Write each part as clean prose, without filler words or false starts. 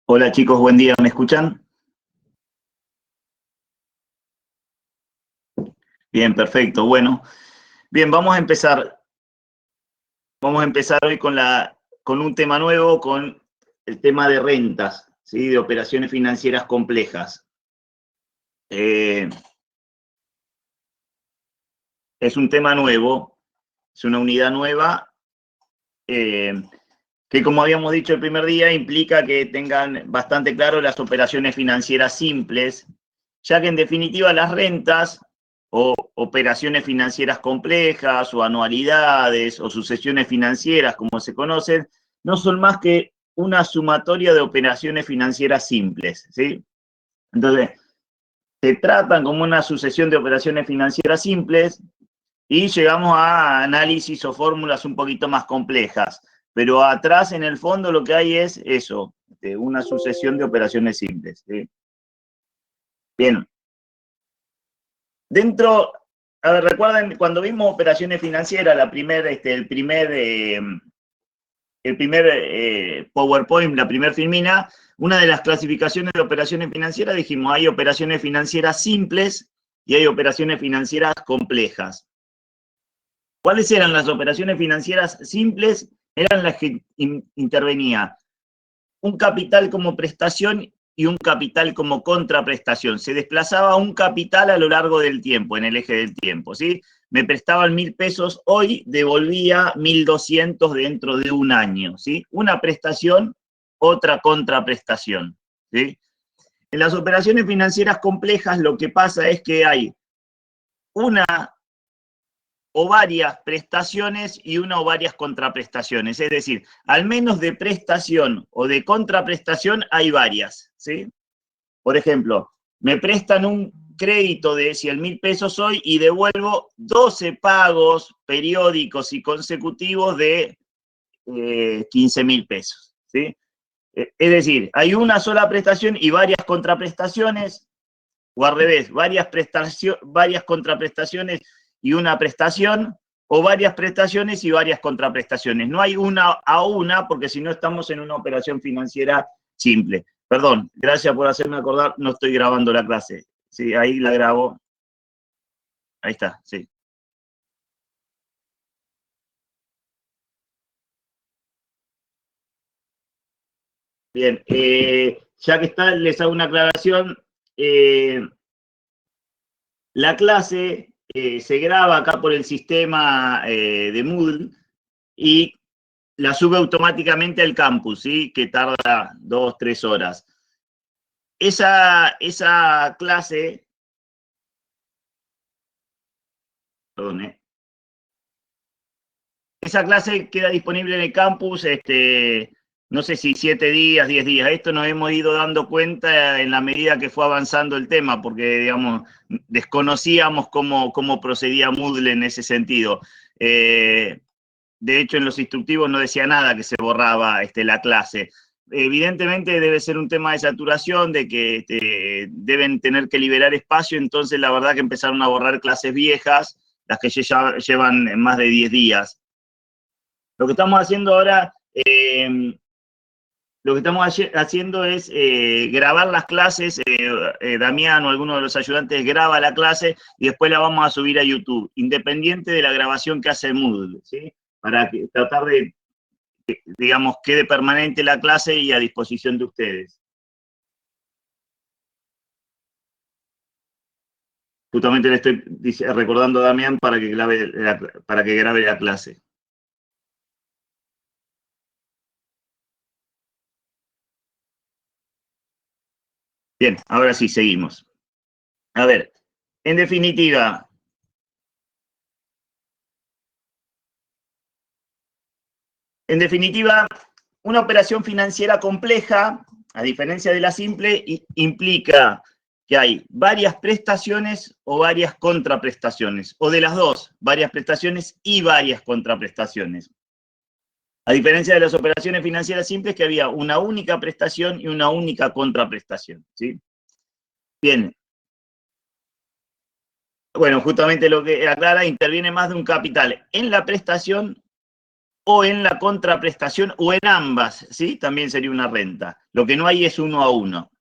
Hola chicos, buen día, ¿me escuchan? Bien, perfecto. Bueno, bien, vamos a empezar hoy con un tema nuevo, con el tema de rentas, ¿sí? De operaciones financieras complejas. Eh, es un tema nuevo, es una unidad nueva, eh, que como habíamos dicho el primer día, implica que tengan bastante claro las operaciones financieras simples, ya que en definitiva las rentas o operaciones financieras complejas o anualidades o sucesiones financieras, como se conocen, no son más que una sumatoria de operaciones financieras simples, ¿sí? Entonces, se tratan como una sucesión de operaciones financieras simples y llegamos a análisis o fórmulas un poquito más complejas. Pero atrás, en el fondo, lo que hay es eso, una sucesión de operaciones simples, ¿sí? Bien. Dentro, a ver, recuerden, cuando vimos operaciones financieras, el primer PowerPoint, la primera filmina, una de las clasificaciones de operaciones financieras, dijimos, hay operaciones financieras simples y hay operaciones financieras complejas. ¿Cuáles eran las operaciones financieras simples? Eran las que intervenía un capital como prestación y un capital como contraprestación. Se desplazaba un capital a lo largo del tiempo, en el eje del tiempo, ¿sí? Me prestaban 1.000 pesos hoy, devolvía 1.200 dentro de un año, ¿sí? Una prestación, otra contraprestación, ¿sí? En las operaciones financieras complejas lo que pasa es que hay una o varias prestaciones y una o varias contraprestaciones. Es decir, al menos de prestación o de contraprestación hay varias, ¿sí? Por ejemplo, me prestan un crédito de 100.000 pesos hoy y devuelvo 12 pagos periódicos y consecutivos de 15.000 pesos, ¿sí? Es decir, hay una sola prestación y varias contraprestaciones, o al revés, varias contraprestaciones y una prestación, o varias prestaciones y varias contraprestaciones. No hay una a una, porque si no estamos en una operación financiera simple. Perdón, gracias por hacerme acordar, no estoy grabando la clase. Sí, ahí la grabo. Ahí está, sí. Bien, ya que está, les hago una aclaración. Eh, la clase se graba acá por el sistema de Moodle y la sube automáticamente al campus, ¿sí? Que tarda 2, 3 horas. Esa clase, perdón, esa clase queda disponible en el campus, no sé si 7 días, 10 días. Esto nos hemos ido dando cuenta en la medida que fue avanzando el tema, porque, digamos, desconocíamos cómo procedía Moodle en ese sentido. De hecho, en los instructivos no decía nada que se borraba la clase. Evidentemente debe ser un tema de saturación, de que deben tener que liberar espacio, entonces la verdad que empezaron a borrar clases viejas, las que ya llevan más de 10 días. Lo que estamos haciendo ahora, haciendo es grabar las clases, Damián o alguno de los ayudantes graba la clase y después la vamos a subir a YouTube, independiente de la grabación que hace Moodle, ¿sí? Para tratar de, digamos, quede permanente la clase y a disposición de ustedes. Justamente le estoy recordando a Damián para que grabe la clase. Bien, ahora sí, seguimos. A ver, en definitiva, una operación financiera compleja, a diferencia de la simple, implica que hay varias prestaciones o varias contraprestaciones, o de las dos, varias prestaciones y varias contraprestaciones. A diferencia de las operaciones financieras simples, que había una única prestación y una única contraprestación, ¿sí? Bien. Bueno, justamente lo que aclara, interviene más de un capital en la prestación o en la contraprestación, o en ambas, ¿sí? También sería una renta. Lo que no hay es 1 a 1.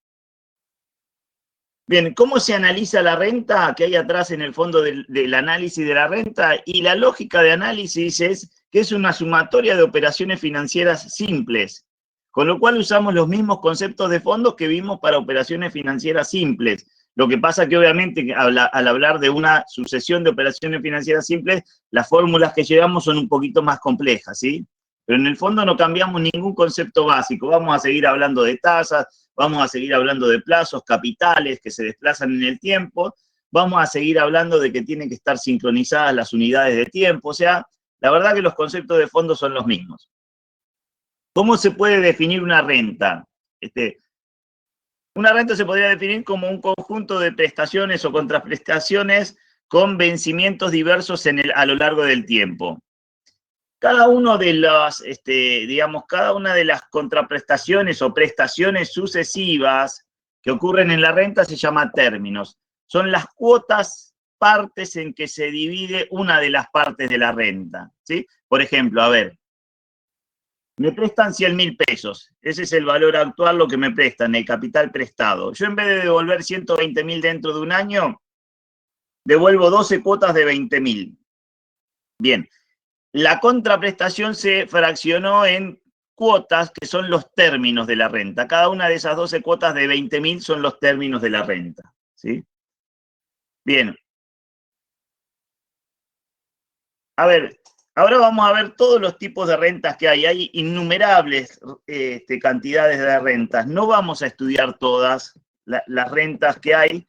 Bien, ¿cómo se analiza la renta? ¿Qué hay atrás en el fondo del análisis de la renta? Y la lógica de análisis es que es una sumatoria de operaciones financieras simples, con lo cual usamos los mismos conceptos de fondos que vimos para operaciones financieras simples. Lo que pasa que obviamente al hablar de una sucesión de operaciones financieras simples, las fórmulas que llevamos son un poquito más complejas, ¿sí? Pero en el fondo no cambiamos ningún concepto básico. Vamos a seguir hablando de tasas, vamos a seguir hablando de plazos, capitales que se desplazan en el tiempo, vamos a seguir hablando de que tienen que estar sincronizadas las unidades de tiempo. O sea, la verdad que los conceptos de fondo son los mismos. ¿Cómo se puede definir una renta? Una renta se podría definir como un conjunto de prestaciones o contraprestaciones con vencimientos diversos a lo largo del tiempo. Cada uno de las, digamos, cada una de las contraprestaciones o prestaciones sucesivas que ocurren en la renta se llama términos. Son las cuotas, partes en que se divide una de las partes de la renta, ¿sí? Por ejemplo, a ver, me prestan 100.000 pesos. Ese es el valor actual, lo que me prestan, el capital prestado. Yo en vez de devolver 120.000 dentro de un año, devuelvo 12 cuotas de 20.000. Bien. La contraprestación se fraccionó en cuotas, que son los términos de la renta. Cada una de esas 12 cuotas de 20.000 son los términos de la renta, ¿sí? Bien. A ver, ahora vamos a ver todos los tipos de rentas que hay. Hay innumerables cantidades de rentas. No vamos a estudiar todas las rentas que hay.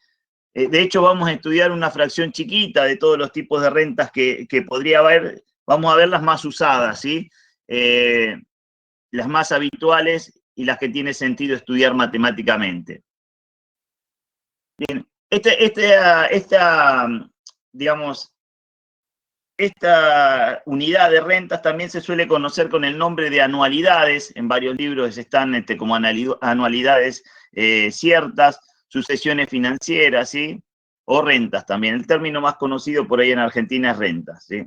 De hecho, vamos a estudiar una fracción chiquita de todos los tipos de rentas que podría haber. Vamos a ver las más usadas, ¿sí? Las más habituales y las que tiene sentido estudiar matemáticamente. Bien, digamos, esta unidad de rentas también se suele conocer con el nombre de anualidades. En varios libros están como anualidades ciertas, sucesiones financieras, ¿sí? O rentas también. El término más conocido por ahí en Argentina es rentas, ¿sí?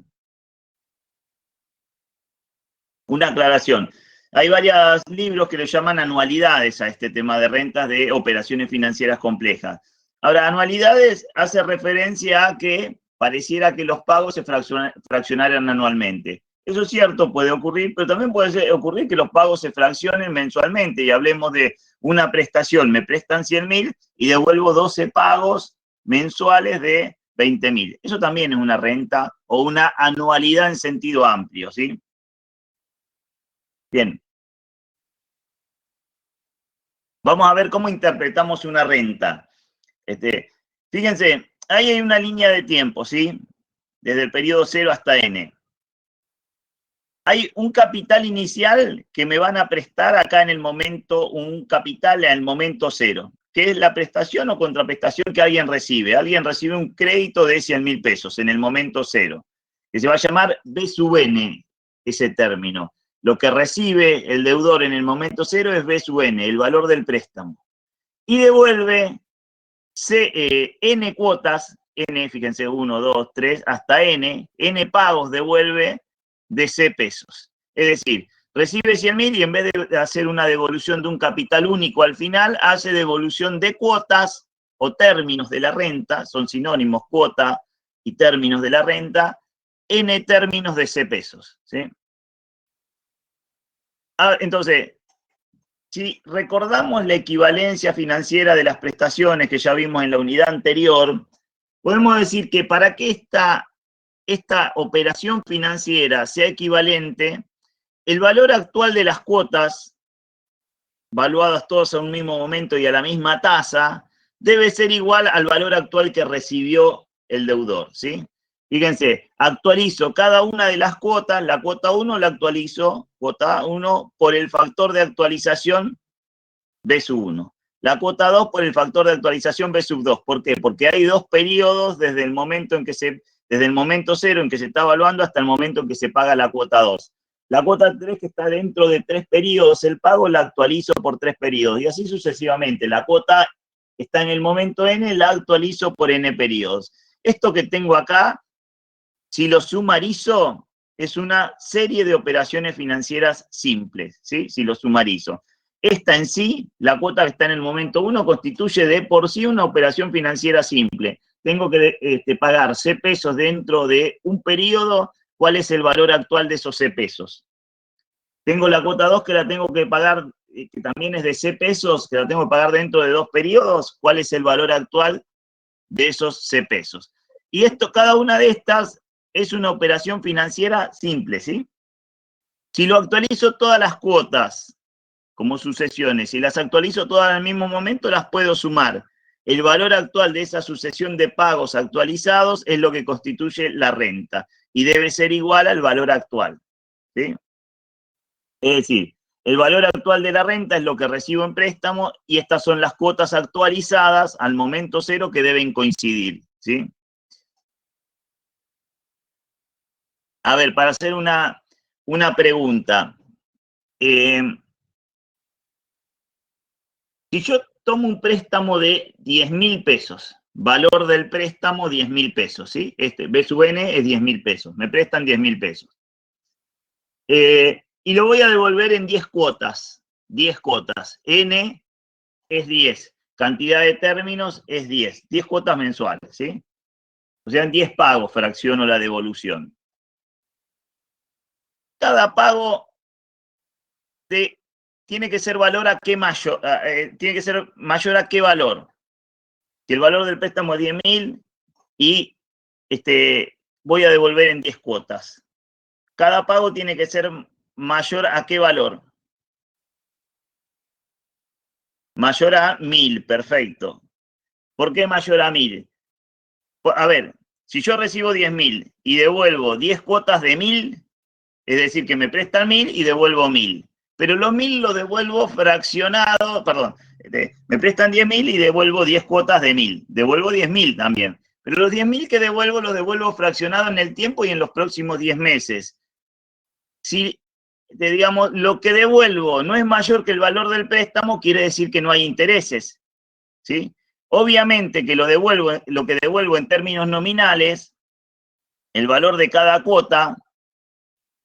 Una aclaración. Hay varios libros que le llaman anualidades a este tema de rentas de operaciones financieras complejas. Ahora, anualidades hace referencia a que pareciera que los pagos se fraccionaran anualmente. Eso es cierto, puede ocurrir, pero también puede ocurrir que los pagos se fraccionen mensualmente y hablemos de una prestación. Me prestan 100.000 y devuelvo 12 pagos mensuales de 20.000. Eso también es una renta o una anualidad en sentido amplio, ¿sí? Bien. Vamos a ver cómo interpretamos una renta. Fíjense, ahí hay una línea de tiempo, ¿sí? Desde el periodo 0 hasta n. Hay un capital inicial que me van a prestar acá en el momento, un capital en el momento 0, que es la prestación o contraprestación que alguien recibe. Alguien recibe un crédito de 100.000 pesos en el momento 0, que se va a llamar B sub n, ese término. Lo que recibe el deudor en el momento 0 es B sub n, el valor del préstamo. Y devuelve n cuotas, n, fíjense, 1, 2, 3, hasta n pagos devuelve de C pesos. Es decir, recibe 100.000 y en vez de hacer una devolución de un capital único al final, hace devolución de cuotas o términos de la renta, son sinónimos, cuota y términos de la renta, n términos de C pesos, ¿sí? Entonces, si recordamos la equivalencia financiera de las prestaciones que ya vimos en la unidad anterior, podemos decir que para que esta operación financiera sea equivalente, el valor actual de las cuotas, valuadas todas a un mismo momento y a la misma tasa, debe ser igual al valor actual que recibió el deudor, ¿sí? Fíjense, actualizo cada una de las cuotas, la cuota 1 la actualizo, cuota 1, por el factor de actualización B sub 1. La cuota 2 por el factor de actualización B sub 2. ¿Por qué? Porque hay dos periodos desde el momento 0 en que se está evaluando hasta el momento en que se paga la cuota 2. La cuota 3, que está dentro de 3 periodos, el pago la actualizo por 3 periodos y así sucesivamente. La cuota está en el momento n, la actualizo por n periodos. Esto que tengo acá, si lo sumarizo, es una serie de operaciones financieras simples, ¿sí? Si lo sumarizo. Esta en sí, la cuota que está en el momento 1, constituye de por sí una operación financiera simple. Tengo que pagar C pesos dentro de un periodo. ¿Cuál es el valor actual de esos C pesos? Tengo la cuota 2 que la tengo que pagar, que también es de C pesos, que la tengo que pagar dentro de 2 periodos. ¿Cuál es el valor actual de esos C pesos? Y esto, cada una de estas es una operación financiera simple, ¿sí? Si lo actualizo todas las cuotas como sucesiones, si las actualizo todas al mismo momento, las puedo sumar. El valor actual de esa sucesión de pagos actualizados es lo que constituye la renta y debe ser igual al valor actual, ¿sí? Es decir, el valor actual de la renta es lo que recibo en préstamo y estas son las cuotas actualizadas al momento cero que deben coincidir, ¿sí? A ver, para hacer una pregunta. Si yo tomo un préstamo de 10.000 pesos, valor del préstamo 10.000 pesos, ¿sí? B sub N es 10.000 pesos, me prestan 10.000 pesos. Y lo voy a devolver en 10 cuotas, 10 cuotas. N es 10, cantidad de términos es 10 cuotas mensuales, ¿sí? O sea, en 10 pagos fracciono la devolución. Cada pago tiene que ser valor a qué mayor, tiene que ser mayor a qué valor. Si el valor del préstamo es 10.000 y voy a devolver en 10 cuotas. Cada pago tiene que ser mayor a qué valor. Mayor a 1.000, perfecto. ¿Por qué mayor a 1.000? A ver, si yo recibo 10.000 y devuelvo 10 cuotas de 1.000, es decir, que me prestan 1.000 y devuelvo 1.000. Pero los 1.000 los devuelvo fraccionado, perdón, me prestan 10.000 y devuelvo 10 cuotas de 1.000. Devuelvo 10.000 también. Pero los 10.000 que devuelvo los devuelvo fraccionado en el tiempo y en los próximos 10 meses. Si, digamos, lo que devuelvo no es mayor que el valor del préstamo, quiere decir que no hay intereses, ¿sí? Obviamente que lo que devuelvo en términos nominales, el valor de cada cuota,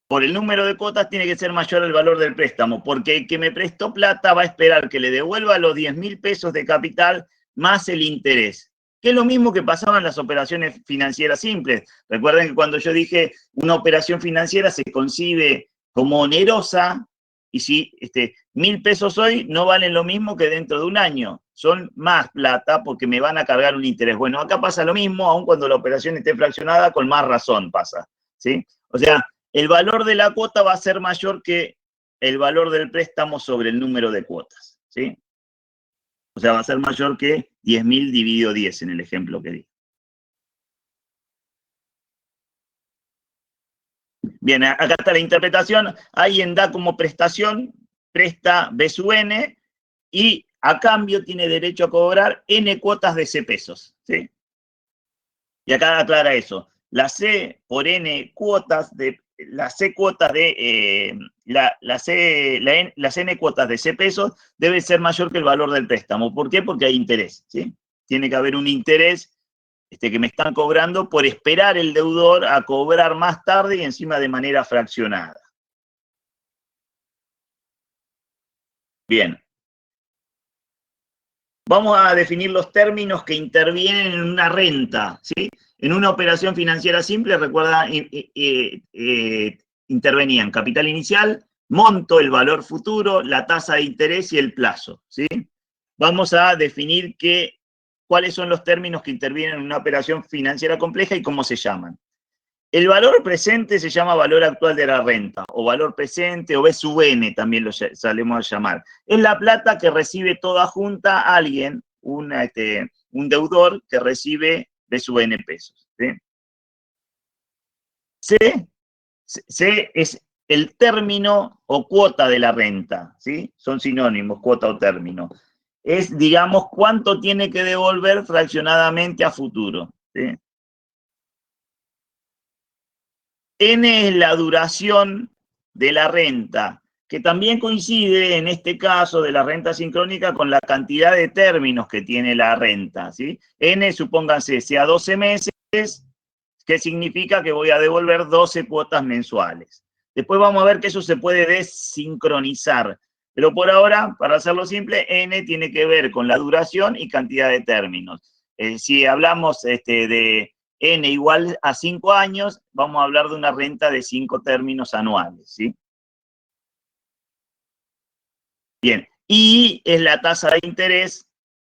por el número de cuotas tiene que ser mayor al valor del préstamo, porque el que me prestó plata va a esperar que le devuelva los 10.000 pesos de capital más el interés, que es lo mismo que pasaba en las operaciones financieras simples. Recuerden que cuando yo dije una operación financiera se concibe como onerosa, y si 1.000 pesos hoy no valen lo mismo que dentro de un año, son más plata porque me van a cargar un interés. Bueno, acá pasa lo mismo, aun cuando la operación esté fraccionada, con más razón pasa, ¿sí? O sea, el valor de la cuota va a ser mayor que el valor del préstamo sobre el número de cuotas, ¿sí? O sea, va a ser mayor que 10.000 dividido 10 en el ejemplo que di. Bien, acá está la interpretación. Alguien da como prestación, presta B sub N, y a cambio tiene derecho a cobrar N cuotas de C pesos, ¿sí? Y acá aclara eso. La C por N cuotas de las N cuotas de C pesos debe ser mayor que el valor del préstamo. ¿Por qué? Porque hay interés, ¿sí? Tiene que haber un interés que me están cobrando por esperar el deudor a cobrar más tarde y encima de manera fraccionada. Bien. Vamos a definir los términos que intervienen en una renta, ¿sí? En una operación financiera simple, recuerda, intervenían capital inicial, monto, el valor futuro, la tasa de interés y el plazo, ¿sí? Vamos a definir cuáles son los términos que intervienen en una operación financiera compleja y cómo se llaman. El valor presente se llama valor actual de la renta, o valor presente, o B sub N también lo solemos llamar. Es la plata que recibe toda junta alguien, un deudor que recibe B sub N pesos, ¿sí? C es el término o cuota de la renta, ¿sí? Son sinónimos, cuota o término. Es, digamos, cuánto tiene que devolver fraccionadamente a futuro, ¿sí? N es la duración de la renta, que también coincide en este caso de la renta sincrónica con la cantidad de términos que tiene la renta, ¿sí? N, supónganse, sea 12 meses, que significa que voy a devolver 12 cuotas mensuales. Después vamos a ver que eso se puede desincronizar, pero por ahora, para hacerlo simple, N tiene que ver con la duración y cantidad de términos. Si hablamos de N igual a 5 años, vamos a hablar de una renta de 5 términos anuales, ¿sí? Bien, y es la tasa de interés,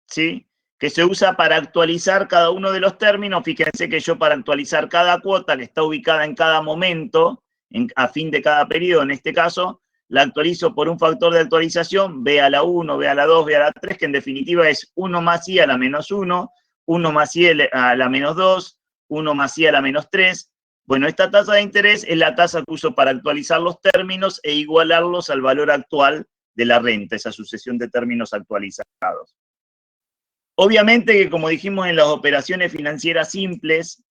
¿sí?, que se usa para actualizar cada uno de los términos. Fíjense que yo para actualizar cada cuota, que está ubicada en cada momento, a fin de cada periodo, en este caso, la actualizo por un factor de actualización, B a la 1, B a la 2, B a la 3, que en definitiva es 1 más I a la menos 1, 1 más I a la menos 2, 1 más I a la menos 3. Bueno, esta tasa de interés es la tasa que uso para actualizar los términos e igualarlos al valor actual de la renta, esa sucesión de términos actualizados. Obviamente que, como dijimos en las operaciones financieras simples,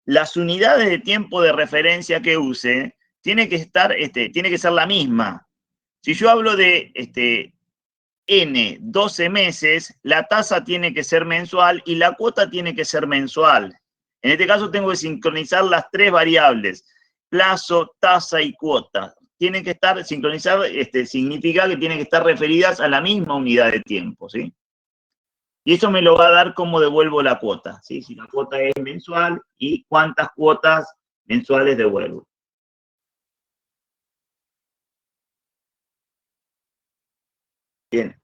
las unidades de tiempo de referencia que use tiene que ser la misma. Si yo hablo de N 12 meses, la tasa tiene que ser mensual y la cuota tiene que ser mensual. En este caso tengo que sincronizar las tres variables, plazo, tasa y cuota. Tienen que estar sincronizadas, significa que tienen que estar referidas a la misma unidad de tiempo, ¿sí? Y eso me lo va a dar cómo devuelvo la cuota, ¿sí? Si la cuota es mensual y cuántas cuotas mensuales devuelvo. Bien.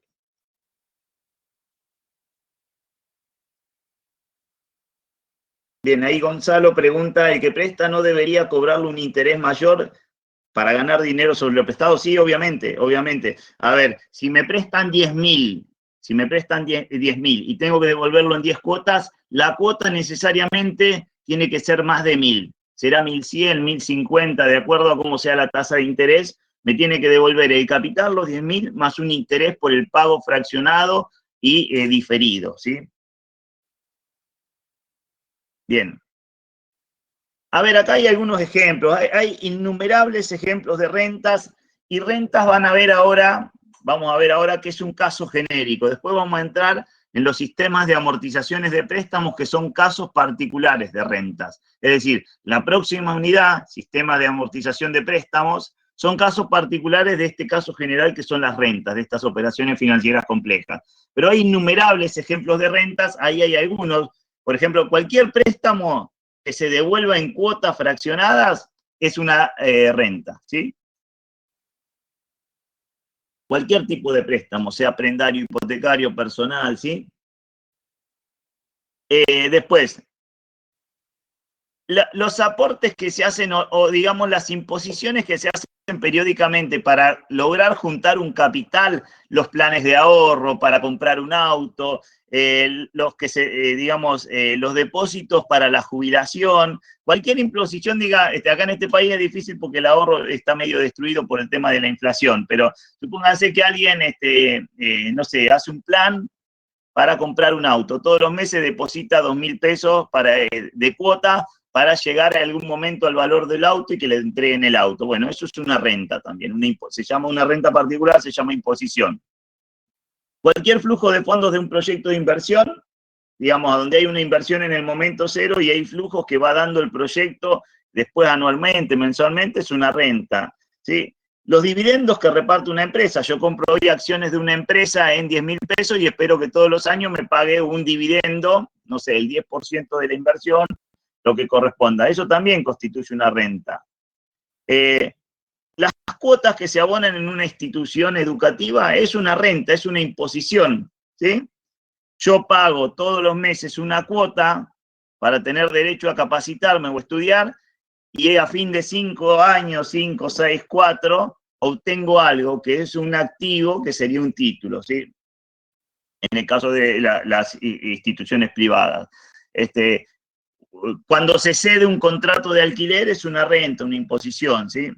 Bien, ahí Gonzalo pregunta, ¿el que presta no debería cobrarle un interés mayor para ganar dinero sobre lo prestado? Sí, obviamente, obviamente. A ver, si me prestan 10.000, si me prestan 10.000 y tengo que devolverlo en 10 cuotas, la cuota necesariamente tiene que ser más de 1.000. Será 1.100, 1.050, de acuerdo a cómo sea la tasa de interés, me tiene que devolver el capital, los 10.000, más un interés por el pago fraccionado y diferido, ¿sí? Bien. A ver, acá hay algunos ejemplos, hay innumerables ejemplos de rentas, y rentas vamos a ver ahora que es un caso genérico. Después vamos a entrar en los sistemas de amortizaciones de préstamos, que son casos particulares de rentas. Es decir, la próxima unidad, sistema de amortización de préstamos, son casos particulares de este caso general que son las rentas, de estas operaciones financieras complejas. Pero hay innumerables ejemplos de rentas, ahí hay algunos. Por ejemplo, cualquier préstamo que se devuelva en cuotas fraccionadas es una renta, ¿sí? Cualquier tipo de préstamo, sea prendario, hipotecario, personal, ¿sí? Después, los aportes que se hacen o digamos las imposiciones que se hacen periódicamente para lograr juntar un capital, los planes de ahorro para comprar un auto, los depósitos para la jubilación, cualquier imposición, acá en este país es difícil porque el ahorro está medio destruido por el tema de la inflación, pero supóngase que alguien, no sé, hace un plan para comprar un auto. Todos los meses deposita 2.000 pesos de cuota para llegar a algún momento al valor del auto y que le entreguen el auto. Bueno, eso es una renta también. Se llama una renta particular, se llama imposición. Cualquier flujo de fondos de un proyecto de inversión, digamos, donde hay una inversión en el momento cero y hay flujos que va dando el proyecto después anualmente, mensualmente, es una renta, ¿sí? Los dividendos que reparte una empresa. Yo compro hoy acciones de una empresa en 10.000 pesos y espero que todos los años me pague un dividendo, no sé, el 10% de la inversión, lo que corresponda. Eso también constituye una renta. Las cuotas que se abonan en una institución educativa es una renta, es una imposición, ¿sí? Yo pago todos los meses una cuota para tener derecho a capacitarme o estudiar, y a fin de 5 años, 5, 6, 4, obtengo algo que es un activo que sería un título, ¿sí? En el caso de las instituciones privadas. Cuando se cede un contrato de alquiler es una renta, una imposición, ¿sí?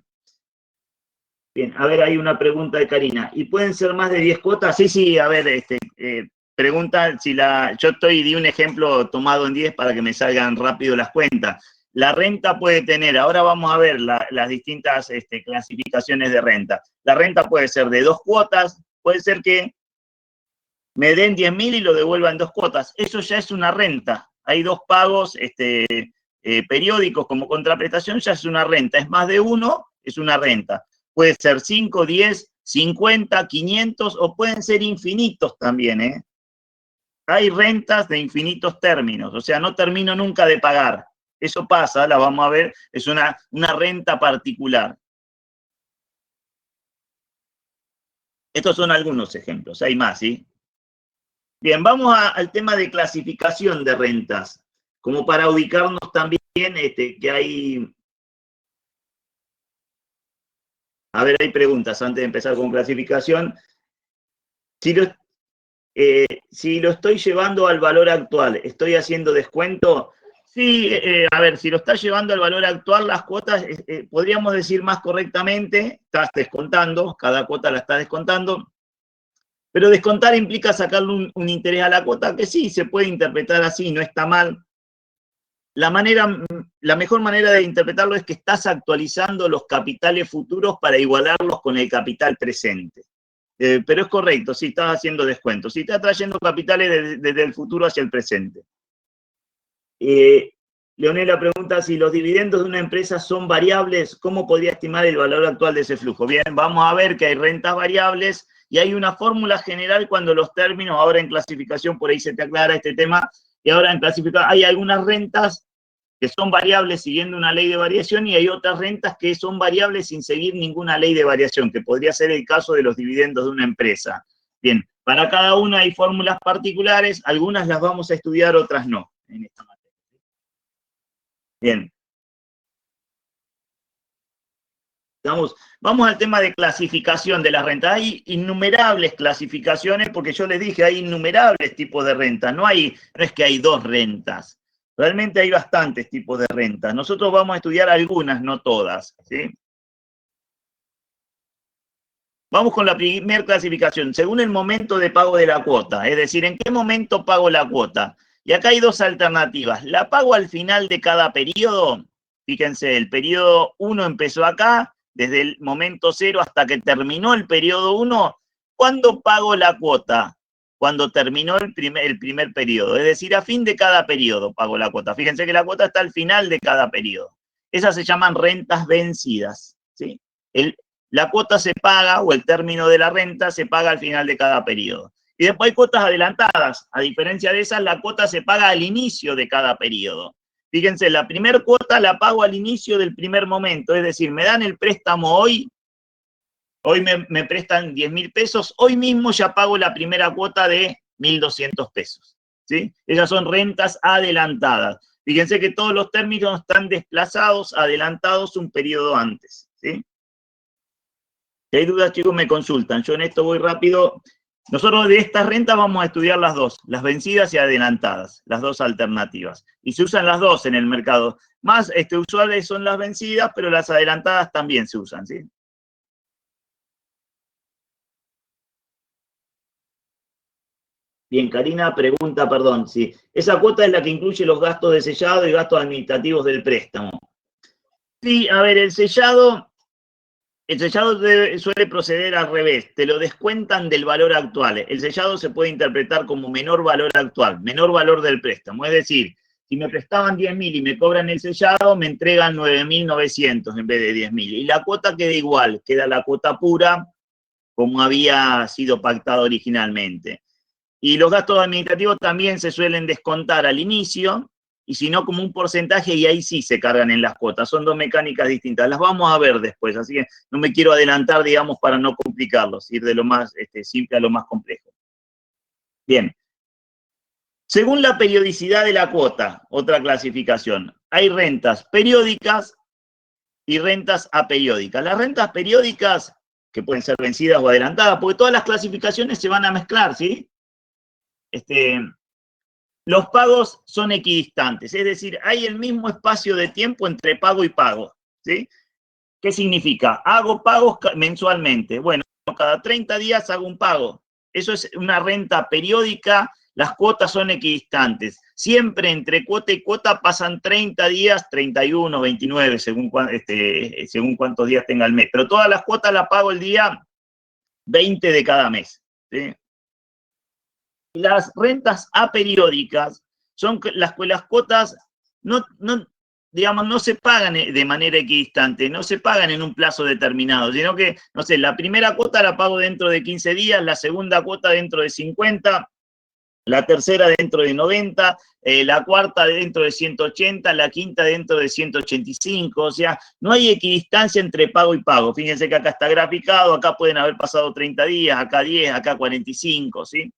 Bien, a ver, hay una pregunta de Karina. ¿Y pueden ser más de 10 cuotas? Sí, sí, a ver, pregunta si yo di un ejemplo tomado en 10 para que me salgan rápido las cuentas. La renta puede tener, ahora vamos a ver las distintas clasificaciones de renta. La renta puede ser de 2 cuotas, puede ser que me den 10.000 y lo devuelvan en 2 cuotas. Eso ya es una renta, hay dos pagos periódicos como contraprestación, ya es una renta. Es más de uno, es una renta. Puede ser 5, 10, 50, 500 o pueden ser infinitos también, ¿eh? Hay rentas de infinitos términos, o sea, no termino nunca de pagar. Eso pasa, la vamos a ver, es una renta particular. Estos son algunos ejemplos, hay más, ¿sí? Bien, vamos al tema de clasificación de rentas, como para ubicarnos también que hay... A ver, hay preguntas antes de empezar con clasificación. Si lo estoy llevando al valor actual, ¿estoy haciendo descuento? Sí, a ver, si lo estás llevando al valor actual, las cuotas, podríamos decir más correctamente, estás descontando, cada cuota la estás descontando, pero descontar implica sacarle un interés a la cuota, que sí, se puede interpretar así, no está mal. La mejor manera de interpretarlo es que estás actualizando los capitales futuros para igualarlos con el capital presente. Pero es correcto, si estás haciendo descuentos, si estás trayendo capitales desde el futuro hacia el presente. Leonela pregunta si los dividendos de una empresa son variables, ¿cómo podría estimar el valor actual de ese flujo? Bien, vamos a ver que hay rentas variables y hay una fórmula general cuando los términos, ahora en clasificación, por ahí se te aclara este tema, y ahora en clasificación hay algunas rentas que son variables siguiendo una ley de variación y hay otras rentas que son variables sin seguir ninguna ley de variación, que podría ser el caso de los dividendos de una empresa. Bien, para cada una hay fórmulas particulares, algunas las vamos a estudiar, otras no, en esta materia. Bien. Vamos al tema de clasificación de las rentas. Hay innumerables clasificaciones, porque yo les dije, hay innumerables tipos de rentas. No es que hay dos rentas. Realmente hay bastantes tipos de rentas. Nosotros vamos a estudiar algunas, no todas, ¿sí? Vamos con la primera clasificación, según el momento de pago de la cuota, es decir, ¿en qué momento pago la cuota? Y acá hay dos alternativas. ¿La pago al final de cada periodo? Fíjense, el periodo 1 empezó acá, desde el momento 0 hasta que terminó el periodo 1. ¿Cuándo pago la cuota? Cuando terminó el primer periodo, es decir, a fin de cada periodo pago la cuota. Fíjense que la cuota está al final de cada periodo. Esas se llaman rentas vencidas, ¿sí? La cuota se paga, o el término de la renta se paga al final de cada periodo. Y después hay cuotas adelantadas. A diferencia de esas, la cuota se paga al inicio de cada periodo. Fíjense, la primera cuota la pago al inicio del primer momento, es decir, me dan el préstamo hoy me prestan 10.000 pesos, hoy mismo ya pago la primera cuota de 1.200 pesos. ¿Sí? Esas son rentas adelantadas. Fíjense que todos los términos están desplazados, adelantados un periodo antes. ¿Sí? Si hay dudas, chicos, me consultan. Yo en esto voy rápido. Nosotros de estas rentas vamos a estudiar las dos, las vencidas y adelantadas, las dos alternativas. Y se usan las dos en el mercado. Más usuales son las vencidas, pero las adelantadas también se usan, ¿sí? Bien, Karina pregunta, perdón, sí. Esa cuota es la que incluye los gastos de sellado y gastos administrativos del préstamo. Sí, a ver, el sellado suele proceder al revés, te lo descuentan del valor actual. El sellado se puede interpretar como menor valor actual, menor valor del préstamo. Es decir, si me prestaban 10.000 y me cobran el sellado, me entregan 9.900 en vez de 10.000. Y la cuota queda igual, queda la cuota pura como había sido pactado originalmente. Y los gastos administrativos también se suelen descontar al inicio, y si no como un porcentaje, y ahí sí se cargan en las cuotas. Son dos mecánicas distintas. Las vamos a ver después, así que no me quiero adelantar, digamos, para no complicarlos, ir de lo más simple a lo más complejo. Bien. Según la periodicidad de la cuota, otra clasificación, hay rentas periódicas y rentas aperiódicas. Las rentas periódicas, que pueden ser vencidas o adelantadas, porque todas las clasificaciones se van a mezclar, ¿sí? Los pagos son equidistantes, es decir, hay el mismo espacio de tiempo entre pago y pago, ¿sí? ¿Qué significa? Hago pagos mensualmente. Bueno, cada 30 días hago un pago. Eso es una renta periódica, las cuotas son equidistantes. Siempre entre cuota y cuota pasan 30 días, 31, 29, según cuántos días tenga el mes. Pero todas las cuotas las pago el día 20 de cada mes, ¿sí? Las rentas aperiódicas las cuotas digamos, no se pagan de manera equidistante, no se pagan en un plazo determinado, sino que, no sé, la primera cuota la pago dentro de 15 días, la segunda cuota dentro de 50, la tercera dentro de 90, la cuarta dentro de 180, la quinta dentro de 185, o sea, no hay equidistancia entre pago y pago. Fíjense que acá está graficado, acá pueden haber pasado 30 días, acá 10, acá 45, ¿sí?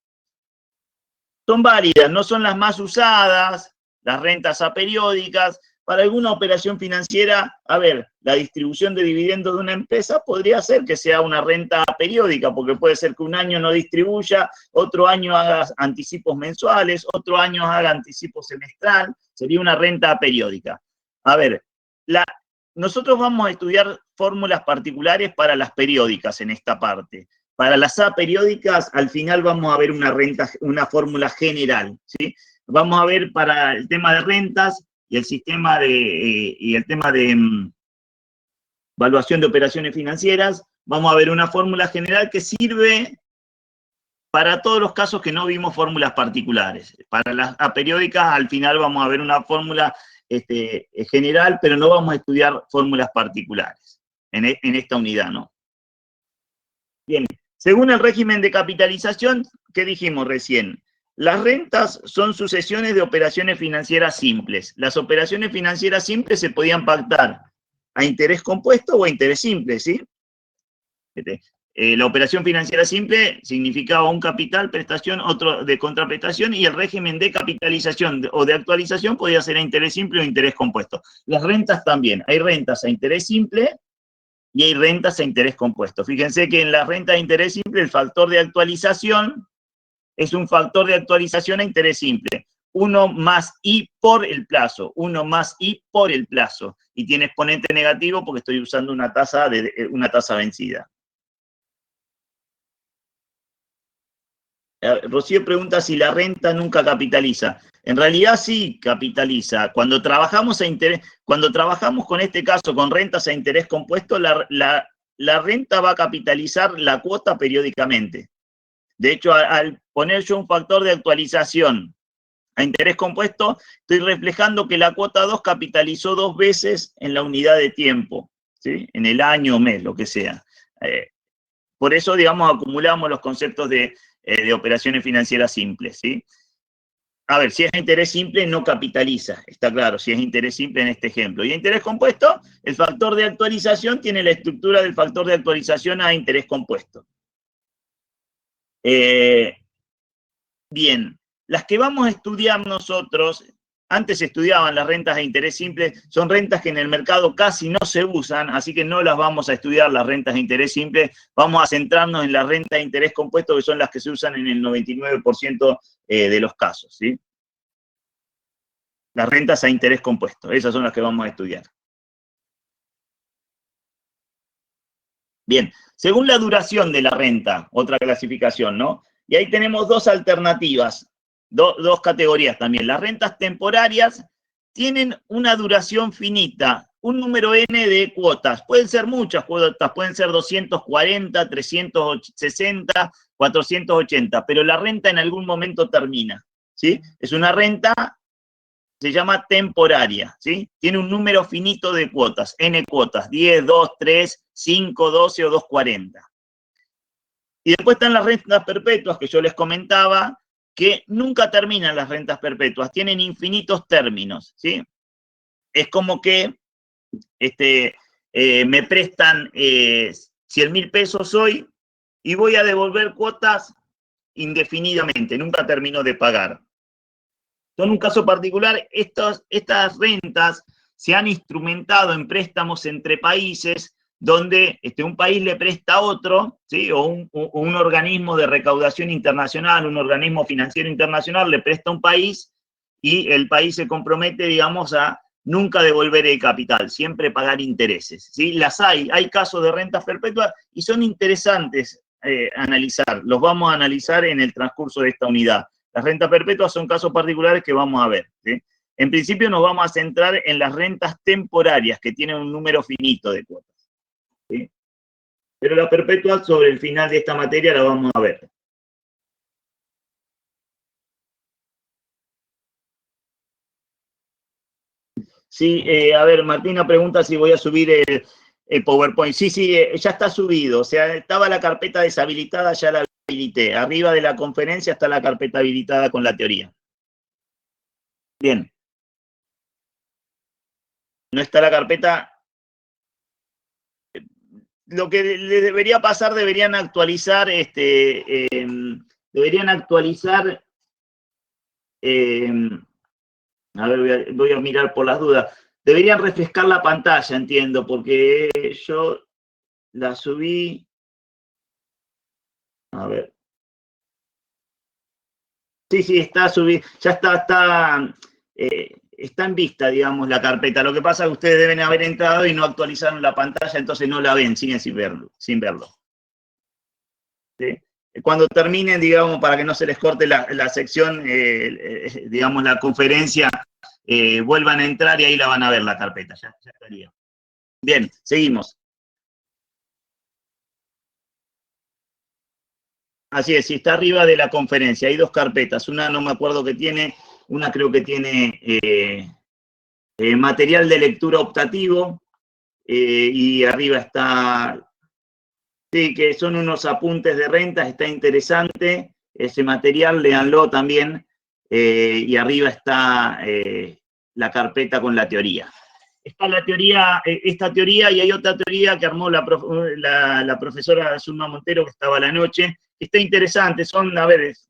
Son válidas, no son las más usadas, las rentas aperiódicas. Para alguna operación financiera, a ver, la distribución de dividendos de una empresa podría ser que sea una renta periódica, porque puede ser que un año no distribuya, otro año haga anticipos mensuales, otro año haga anticipo semestral, sería una renta periódica. A ver, nosotros vamos a estudiar fórmulas particulares para las periódicas en esta parte. Para las aperiódicas, al final vamos a ver una fórmula general, ¿sí? Vamos a ver para el tema de rentas y el tema de evaluación de operaciones financieras, vamos a ver una fórmula general que sirve para todos los casos que no vimos fórmulas particulares. Para las aperiódicas, al final vamos a ver una fórmula general, pero no vamos a estudiar fórmulas particulares en esta unidad, ¿no? Bien, según el régimen de capitalización, ¿qué dijimos recién? Las rentas son sucesiones de operaciones financieras simples. Las operaciones financieras simples se podían pactar a interés compuesto o a interés simple, ¿sí? La operación financiera simple significaba un capital, prestación, otro de contraprestación, y el régimen de capitalización o de actualización podía ser a interés simple o interés compuesto. Las rentas también. Hay rentas a interés simple y hay rentas a interés compuesto. Fíjense que en la renta de interés simple el factor de actualización es un factor de actualización a interés simple. 1 más I por el plazo, 1 más I por el plazo. Y tiene exponente negativo porque estoy usando una tasa vencida. Rocío pregunta si la renta nunca capitaliza. En realidad sí capitaliza. Cuando trabajamos con este caso, con rentas a interés compuesto, la renta va a capitalizar la cuota periódicamente. De hecho, al poner yo un factor de actualización a interés compuesto, estoy reflejando que la cuota 2 capitalizó 2 veces en la unidad de tiempo, ¿sí? En el año o mes, lo que sea. Por eso, digamos, acumulamos los conceptos de operaciones financieras simples, ¿sí? A ver, si es interés simple, no capitaliza, está claro, si es interés simple en este ejemplo. Y interés compuesto, el factor de actualización tiene la estructura del factor de actualización a interés compuesto. Bien, las que vamos a estudiar nosotros, antes se estudiaban las rentas de interés simple, son rentas que en el mercado casi no se usan, así que no las vamos a estudiar las rentas de interés simple, vamos a centrarnos en las rentas de interés compuesto, que son las que se usan en el 99% de los casos, ¿sí? Las rentas a interés compuesto, esas son las que vamos a estudiar. Bien, según la duración de la renta, otra clasificación, ¿no? Y ahí tenemos dos alternativas, dos categorías también. Las rentas temporarias tienen una duración finita, un número n de cuotas. Pueden ser muchas cuotas, pueden ser 240, 360, 480, pero la renta en algún momento termina, ¿sí? Es una renta, se llama temporaria, ¿sí? Tiene un número finito de cuotas, n cuotas, 10, 2, 3, 5, 12 o 240. Y después están las rentas perpetuas que yo les comentaba, que nunca terminan las rentas perpetuas, tienen infinitos términos, ¿sí? Es como que me prestan 100.000 pesos hoy y voy a devolver cuotas indefinidamente, nunca termino de pagar. En un caso particular, estas rentas se han instrumentado en préstamos entre países donde un país le presta a otro, ¿sí? o un organismo de recaudación internacional, un organismo financiero internacional le presta a un país y el país se compromete, digamos, a nunca devolver el capital, siempre pagar intereses, ¿sí? Las hay casos de rentas perpetuas y son interesantes analizar, los vamos a analizar en el transcurso de esta unidad. Las rentas perpetuas son casos particulares que vamos a ver, ¿sí? En principio nos vamos a centrar en las rentas temporarias, que tienen un número finito de cuotas, ¿sí? Pero la perpetua, sobre el final de esta materia, la vamos a ver. Sí, a ver, Martina pregunta si voy a subir el PowerPoint. Sí, sí, ya está subido. O sea, estaba la carpeta deshabilitada, ya la habilité. Arriba de la conferencia está la carpeta habilitada con la teoría. Bien. No está la carpeta. Lo que le debería pasar, deberían actualizar, deberían actualizar, a ver, voy a mirar por las dudas. Deberían refrescar la pantalla, entiendo, porque yo la subí. A ver. Sí, sí, está subida, ya está en vista, digamos, la carpeta. Lo que pasa es que ustedes deben haber entrado y no actualizaron la pantalla, entonces no la ven, siguen sin verlo. ¿Sí? Cuando terminen, digamos, para que no se les corte la sección, digamos, la conferencia, vuelvan a entrar y ahí la van a ver la carpeta, ya estaría. Bien, seguimos. Así es, si está arriba de la conferencia, hay dos carpetas, una no me acuerdo qué tiene, una creo que tiene material de lectura optativo, y arriba está, sí, que son unos apuntes de rentas, está interesante ese material, léanlo también, y arriba está la carpeta con la teoría. Está la teoría, esta teoría, y hay otra teoría que armó la profesora Zulma Montero, que estaba a la noche, está interesante, son, a ver, es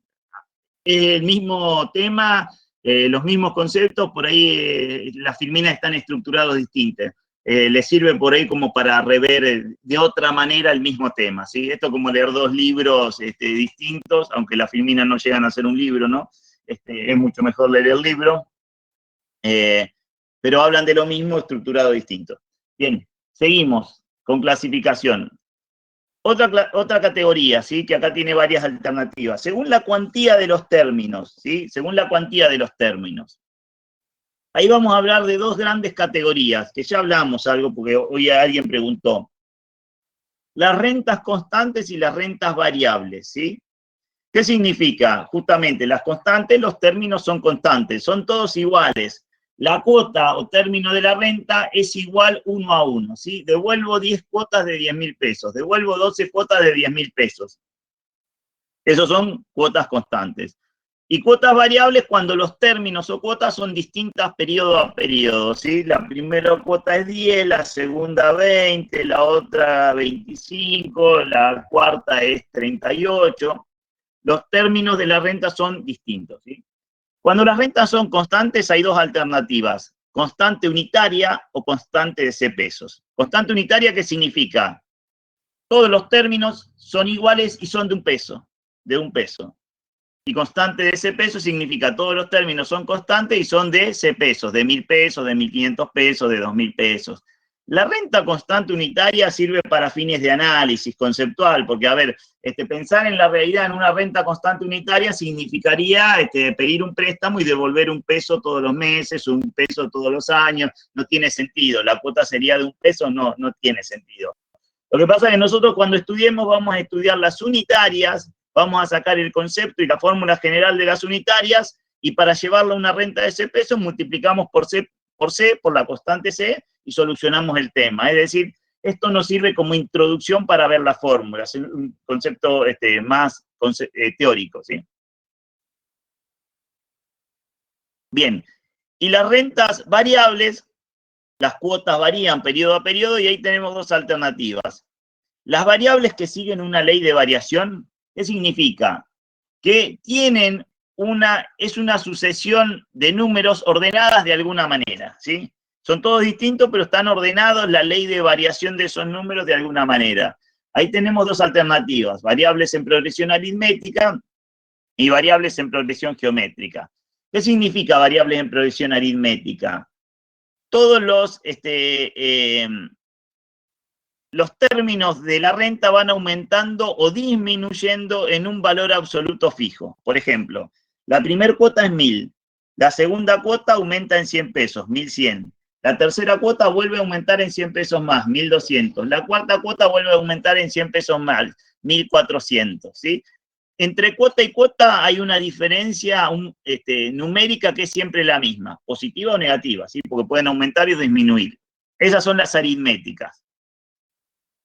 el mismo tema, los mismos conceptos, por ahí las filminas están estructuradas distintas. Les sirve por ahí como para rever de otra manera el mismo tema, ¿sí? Esto como leer dos libros distintos, aunque las filminas no llegan a ser un libro, ¿no? Es mucho mejor leer el libro, pero hablan de lo mismo, estructurado distinto. Bien, seguimos con clasificación. Otra categoría, ¿sí? Que acá tiene varias alternativas. Según la cuantía de los términos, ¿sí? Según la cuantía de los términos. Ahí vamos a hablar de dos grandes categorías, que ya hablamos algo porque hoy alguien preguntó. Las rentas constantes y las rentas variables, ¿sí? ¿Qué significa? Justamente, las constantes, los términos son constantes, son todos iguales. La cuota o término de la renta es igual 1 a 1, ¿sí? Devuelvo 10 cuotas de 10.000 pesos, devuelvo 12 cuotas de 10.000 pesos. Esos son cuotas constantes. Y cuotas variables cuando los términos o cuotas son distintas periodo a periodo, ¿sí? La primera cuota es 10, la segunda 20, la otra 25, la cuarta es 38. Los términos de la renta son distintos, ¿sí? Cuando las rentas son constantes hay dos alternativas, constante unitaria o constante de C pesos. Constante unitaria, ¿qué significa? Todos los términos son iguales y son de un peso. Y constante de C pesos significa todos los términos son constantes y son de C pesos, de 1.000 pesos, de 1.500 pesos, de 2.000 pesos. La renta constante unitaria sirve para fines de análisis conceptual, porque, a ver, pensar en la realidad en una renta constante unitaria significaría pedir un préstamo y devolver un peso todos los meses, un peso todos los años, no tiene sentido. La cuota sería de un peso, no tiene sentido. Lo que pasa es que nosotros cuando estudiemos vamos a estudiar las unitarias, vamos a sacar el concepto y la fórmula general de las unitarias, y para llevarlo a una renta de C pesos multiplicamos por C, por la constante C, y solucionamos el tema. Es decir, esto nos sirve como introducción para ver las fórmulas, un concepto más teórico, ¿sí? Bien, y las rentas variables, las cuotas varían periodo a periodo, y ahí tenemos dos alternativas. Las variables que siguen una ley de variación, ¿qué significa? Que tienen es una sucesión de números ordenadas de alguna manera, ¿sí? Son todos distintos, pero están ordenados la ley de variación de esos números de alguna manera. Ahí tenemos dos alternativas, variables en progresión aritmética y variables en progresión geométrica. ¿Qué significa variables en progresión aritmética? Todos los términos de la renta van aumentando o disminuyendo en un valor absoluto fijo. Por ejemplo, la primera cuota es 1.000, la segunda cuota aumenta en 100 pesos, 1.100. La tercera cuota vuelve a aumentar en 100 pesos más, 1.200. La cuarta cuota vuelve a aumentar en 100 pesos más, 1.400, ¿sí? entre cuota y cuota hay una diferencia numérica que es siempre la misma, positiva o negativa, ¿sí? Porque pueden aumentar y disminuir. Esas son las aritméticas.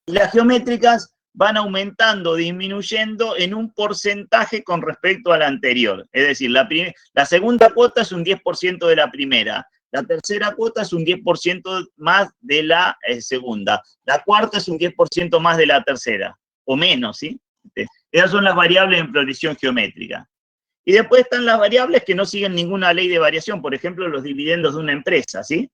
Y las geométricas van aumentando o disminuyendo en un porcentaje con respecto a la anterior. Es decir, la segunda cuota es un 10% de la primera, la tercera cuota es un 10% más de la segunda, la cuarta es un 10% más de la tercera, o menos, ¿sí? Esas son las variables en progresión geométrica. Y después están las variables que no siguen ninguna ley de variación, por ejemplo, los dividendos de una empresa, ¿sí?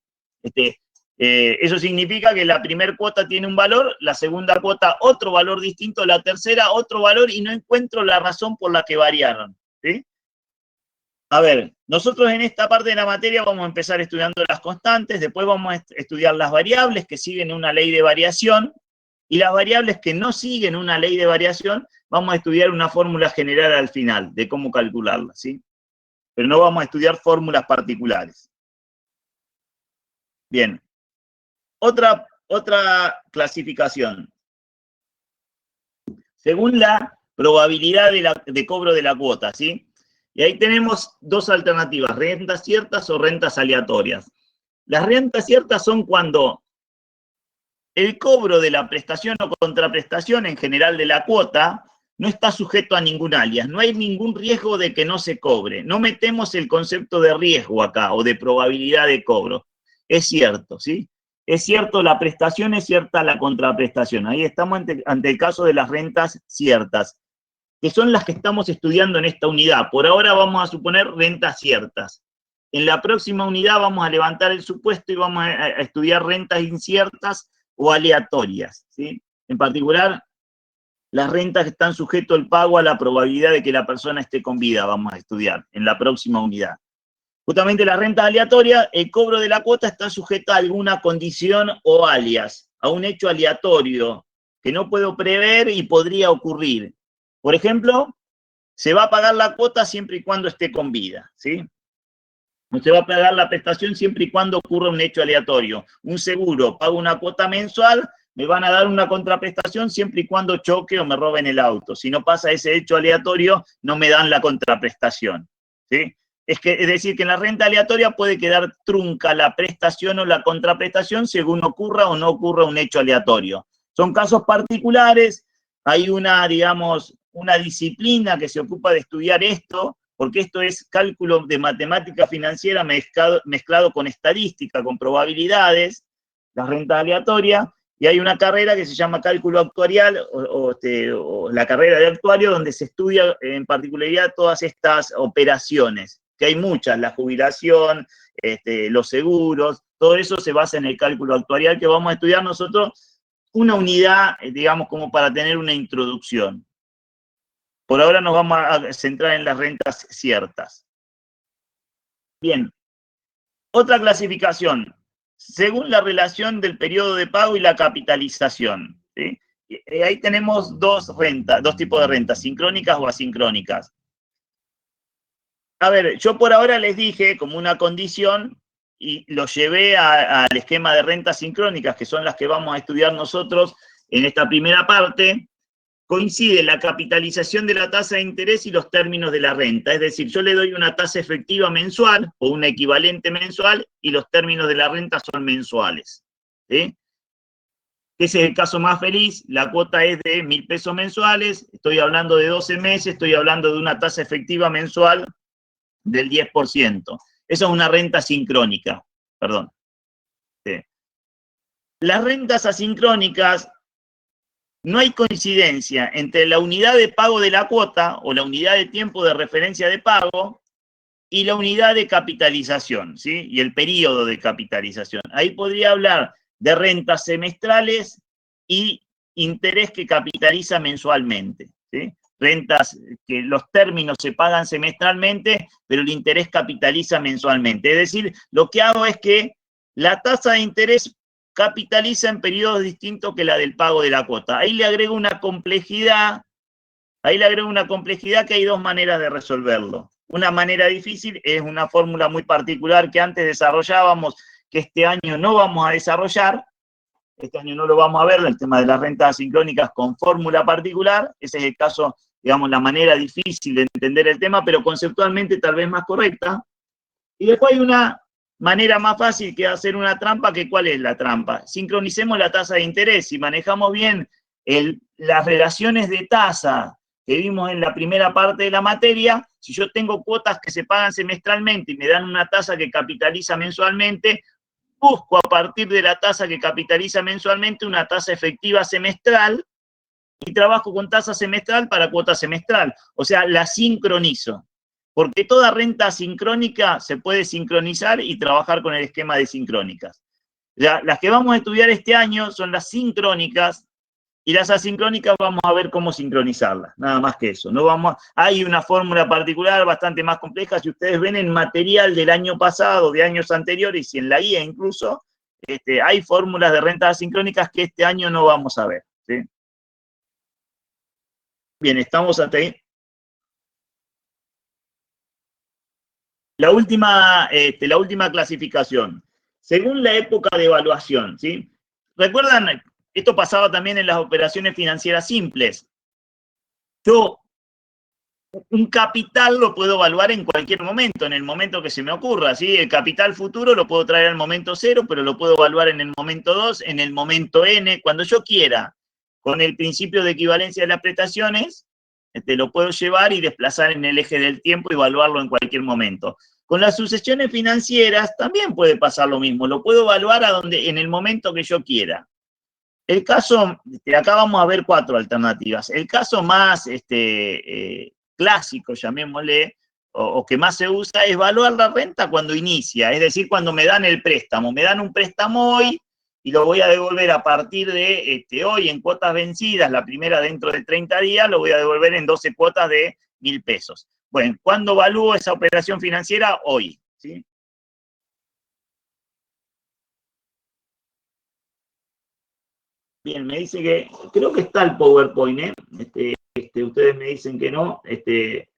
Eso significa que la primera cuota tiene un valor, la segunda cuota otro valor distinto, la tercera otro valor, y no encuentro la razón por la que variaron, ¿sí? A ver, nosotros en esta parte de la materia vamos a empezar estudiando las constantes, después vamos a estudiar las variables que siguen una ley de variación, y las variables que no siguen una ley de variación, vamos a estudiar una fórmula general al final de cómo calcularla, ¿sí? Pero no vamos a estudiar fórmulas particulares. Bien. Otra clasificación. Según la probabilidad de cobro de la cuota, ¿sí? Y ahí tenemos dos alternativas, rentas ciertas o rentas aleatorias. Las rentas ciertas son cuando el cobro de la prestación o contraprestación, en general de la cuota, no está sujeto a ningún alias, no hay ningún riesgo de que no se cobre. No metemos el concepto de riesgo acá o de probabilidad de cobro. Es cierto, ¿sí? Es cierto la prestación, es cierta la contraprestación. Ahí estamos ante el caso de las rentas ciertas, que son las que estamos estudiando en esta unidad. Por ahora vamos a suponer rentas ciertas. En la próxima unidad vamos a levantar el supuesto y vamos a estudiar rentas inciertas o aleatorias, ¿sí? En particular, las rentas que están sujetas al pago a la probabilidad de que la persona esté con vida, vamos a estudiar en la próxima unidad. Justamente la renta aleatoria, el cobro de la cuota está sujeto a alguna condición o alias, a un hecho aleatorio que no puedo prever y podría ocurrir. Por ejemplo, se va a pagar la cuota siempre y cuando esté con vida, ¿sí? No se va a pagar la prestación siempre y cuando ocurra un hecho aleatorio. Un seguro, pago una cuota mensual, me van a dar una contraprestación siempre y cuando choque o me roben el auto. Si no pasa ese hecho aleatorio, no me dan la contraprestación, ¿sí? Es decir, que en la renta aleatoria puede quedar trunca la prestación o la contraprestación según ocurra o no ocurra un hecho aleatorio. Son casos particulares, hay digamos, una disciplina que se ocupa de estudiar esto, porque esto es cálculo de matemática financiera mezclado con estadística, con probabilidades, la renta aleatoria, y hay una carrera que se llama cálculo actuarial, o la carrera de actuario, donde se estudia en particularidad todas estas operaciones, que hay muchas, la jubilación, los seguros, todo eso se basa en el cálculo actuarial que vamos a estudiar nosotros, una unidad, digamos, como para tener una introducción. Por ahora nos vamos a centrar en las rentas ciertas. Bien. Otra clasificación, según la relación del periodo de pago y la capitalización, ¿sí? Ahí tenemos dos tipos de rentas, sincrónicas o asincrónicas. A ver, yo por ahora les dije como una condición y lo llevé al esquema de rentas sincrónicas, que son las que vamos a estudiar nosotros en esta primera parte. Coincide la capitalización de la tasa de interés y los términos de la renta. Es decir, yo le doy una tasa efectiva mensual o una equivalente mensual y los términos de la renta son mensuales, ¿sí? Ese es el caso más feliz, la cuota es de 1.000 pesos mensuales, estoy hablando de 12 meses, estoy hablando de una tasa efectiva mensual del 10%. Eso es una renta sincrónica, perdón. ¿Sí? Las rentas asincrónicas, no hay coincidencia entre la unidad de pago de la cuota o la unidad de tiempo de referencia de pago y la unidad de capitalización, ¿sí? Y el periodo de capitalización. Ahí podría hablar de rentas semestrales y interés que capitaliza mensualmente, ¿sí? Rentas que los términos se pagan semestralmente, pero el interés capitaliza mensualmente. Es decir, lo que hago es que la tasa de interés capitaliza en periodos distintos que la del pago de la cuota. Ahí le agrego una complejidad, que hay dos maneras de resolverlo. Una manera difícil es una fórmula muy particular que antes desarrollábamos, que este año no vamos a desarrollar, este año no lo vamos a ver, el tema de las rentas asincrónicas con fórmula particular, ese es el caso digamos, la manera difícil de entender el tema, pero conceptualmente tal vez más correcta. Y después hay una manera más fácil que hacer una trampa, que ¿cuál es la trampa? Sincronicemos la tasa de interés. Si manejamos bien las relaciones de tasa que vimos en la primera parte de la materia, si yo tengo cuotas que se pagan semestralmente y me dan una tasa que capitaliza mensualmente, busco a partir de la tasa que capitaliza mensualmente una tasa efectiva semestral y trabajo con tasa semestral para cuota semestral. O sea, la sincronizo. Porque toda renta asincrónica se puede sincronizar y trabajar con el esquema de sincrónicas. Las que vamos a estudiar este año son las sincrónicas, y las asincrónicas vamos a ver cómo sincronizarlas, nada más que eso. No vamos, hay una fórmula particular bastante más compleja, si ustedes ven en material del año pasado, de años anteriores, y en la guía incluso, hay fórmulas de rentas asincrónicas que este año no vamos a ver, ¿sí? Bien, estamos hasta ahí. La última clasificación, según la época de evaluación, ¿sí? ¿Recuerdan? Esto pasaba también en las operaciones financieras simples. Yo un capital lo puedo evaluar en cualquier momento, en el momento que se me ocurra, ¿sí? El capital futuro lo puedo traer al momento 0, pero lo puedo evaluar en el momento 2, en el momento n, cuando yo quiera. Con el principio de equivalencia de las prestaciones, lo puedo llevar y desplazar en el eje del tiempo y evaluarlo en cualquier momento. Con las sucesiones financieras también puede pasar lo mismo, lo puedo evaluar en el momento que yo quiera. El caso, acá vamos a ver 4 alternativas. El caso más clásico, llamémosle, o que más se usa, es evaluar la renta cuando inicia, es decir, cuando me dan el préstamo. Me dan un préstamo hoy y lo voy a devolver a partir de hoy en cuotas vencidas, la primera dentro de 30 días, lo voy a devolver en 12 cuotas de 1.000 pesos. Bueno, ¿cuándo evalúo esa operación financiera? Hoy, ¿sí? Bien, me dice que, creo que está el PowerPoint, ¿eh? Ustedes me dicen que no,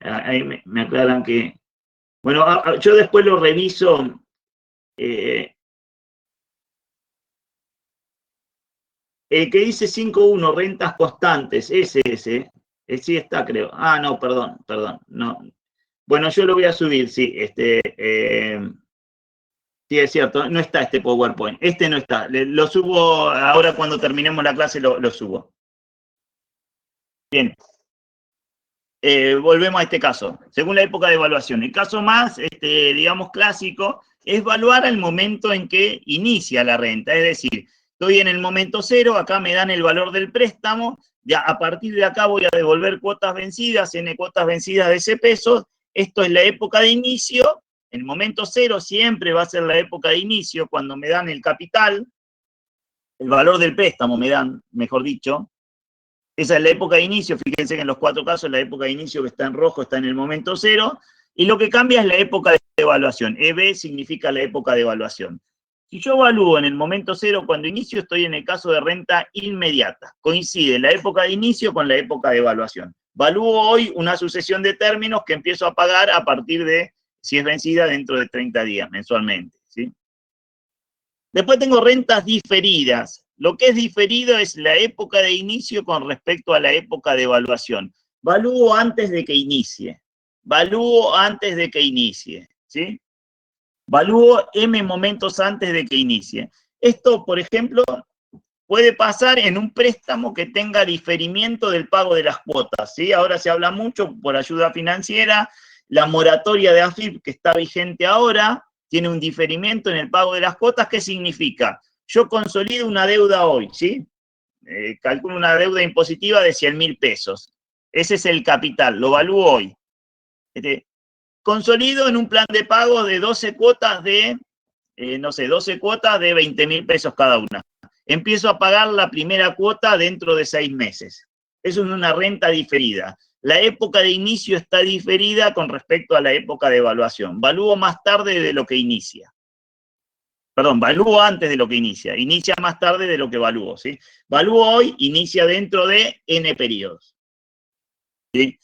ahí me aclaran que, bueno, yo después lo reviso. El que dice 5.1, rentas constantes, ese, sí está, creo. Ah, no, perdón, no. Bueno, yo lo voy a subir, sí, sí, es cierto, no está este PowerPoint, no está, lo subo ahora cuando terminemos la clase, lo subo. Bien. Volvemos a este caso, según la época de evaluación. El caso más, digamos, clásico, es evaluar el momento en que inicia la renta. Es decir, estoy en el momento 0, acá me dan el valor del préstamo, ya a partir de acá voy a devolver cuotas vencidas, n cuotas vencidas de ese peso. Esto es la época de inicio. El momento 0 siempre va a ser la época de inicio, cuando me dan el capital, el valor del préstamo me dan, mejor dicho. Esa es la época de inicio, fíjense que en los 4 casos la época de inicio que está en rojo está en el momento 0, y lo que cambia es la época de evaluación. EB significa la época de evaluación. Si yo evalúo en el momento 0 cuando inicio, estoy en el caso de renta inmediata. Coincide la época de inicio con la época de evaluación. Evalúo hoy una sucesión de términos que empiezo a pagar a partir de, si es vencida, dentro de 30 días mensualmente, ¿sí? Después tengo rentas diferidas. Lo que es diferido es la época de inicio con respecto a la época de evaluación. Valúo antes de que inicie. Valúo antes de que inicie, ¿sí? Valúo M momentos antes de que inicie. Esto, por ejemplo, puede pasar en un préstamo que tenga diferimiento del pago de las cuotas, ¿sí? Ahora se habla mucho por ayuda financiera, la moratoria de AFIP que está vigente ahora, tiene un diferimiento en el pago de las cuotas. ¿Qué significa? Yo consolido una deuda hoy, ¿sí? Calculo una deuda impositiva de 100.000 pesos. Ese es el capital, lo evalúo hoy. Consolido en un plan de pago de 12 cuotas de, no sé, 12 cuotas de 20.000 pesos cada una. Empiezo a pagar la primera cuota dentro de 6 meses. Eso es una renta diferida. La época de inicio está diferida con respecto a la época de evaluación. Valúo más tarde de lo que inicia. Perdón, valúo antes de lo que inicia. Inicia más tarde de lo que evalúo, ¿sí? Valúo hoy, inicia dentro de N periodos, ¿sí?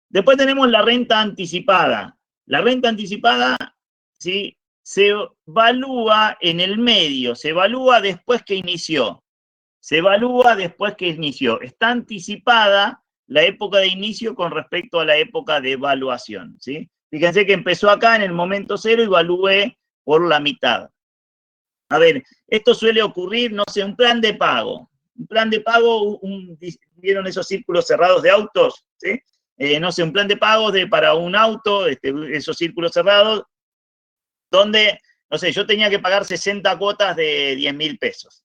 Después tenemos la renta anticipada. La renta anticipada, ¿sí?, se evalúa en el medio, se evalúa después que inició. Se evalúa después que inició. Está anticipada la época de inicio con respecto a la época de evaluación, ¿sí? Fíjense que empezó acá en el momento cero y evalué por la mitad. A ver, esto suele ocurrir, no sé, un plan de pago. Un plan de pago, ¿vieron esos círculos cerrados de autos? ¿Sí? No sé, un plan de pago para un auto, esos círculos cerrados, donde, no sé, yo tenía que pagar 60 cuotas de 10.000 pesos.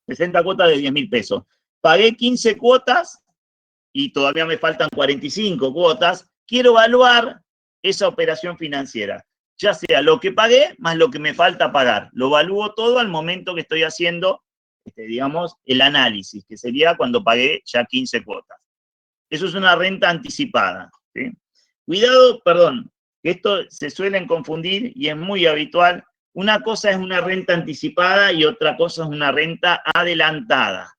60 cuotas de 10.000 pesos. Pagué 15 cuotas y todavía me faltan 45 cuotas. Quiero evaluar esa operación financiera, ya sea lo que pagué más lo que me falta pagar. Lo evalúo todo al momento que estoy haciendo, digamos, el análisis, que sería cuando pagué ya 15 cuotas. Eso es una renta anticipada, ¿sí? Cuidado, perdón, que esto se suelen confundir y es muy habitual. Una cosa es una renta anticipada y otra cosa es una renta adelantada.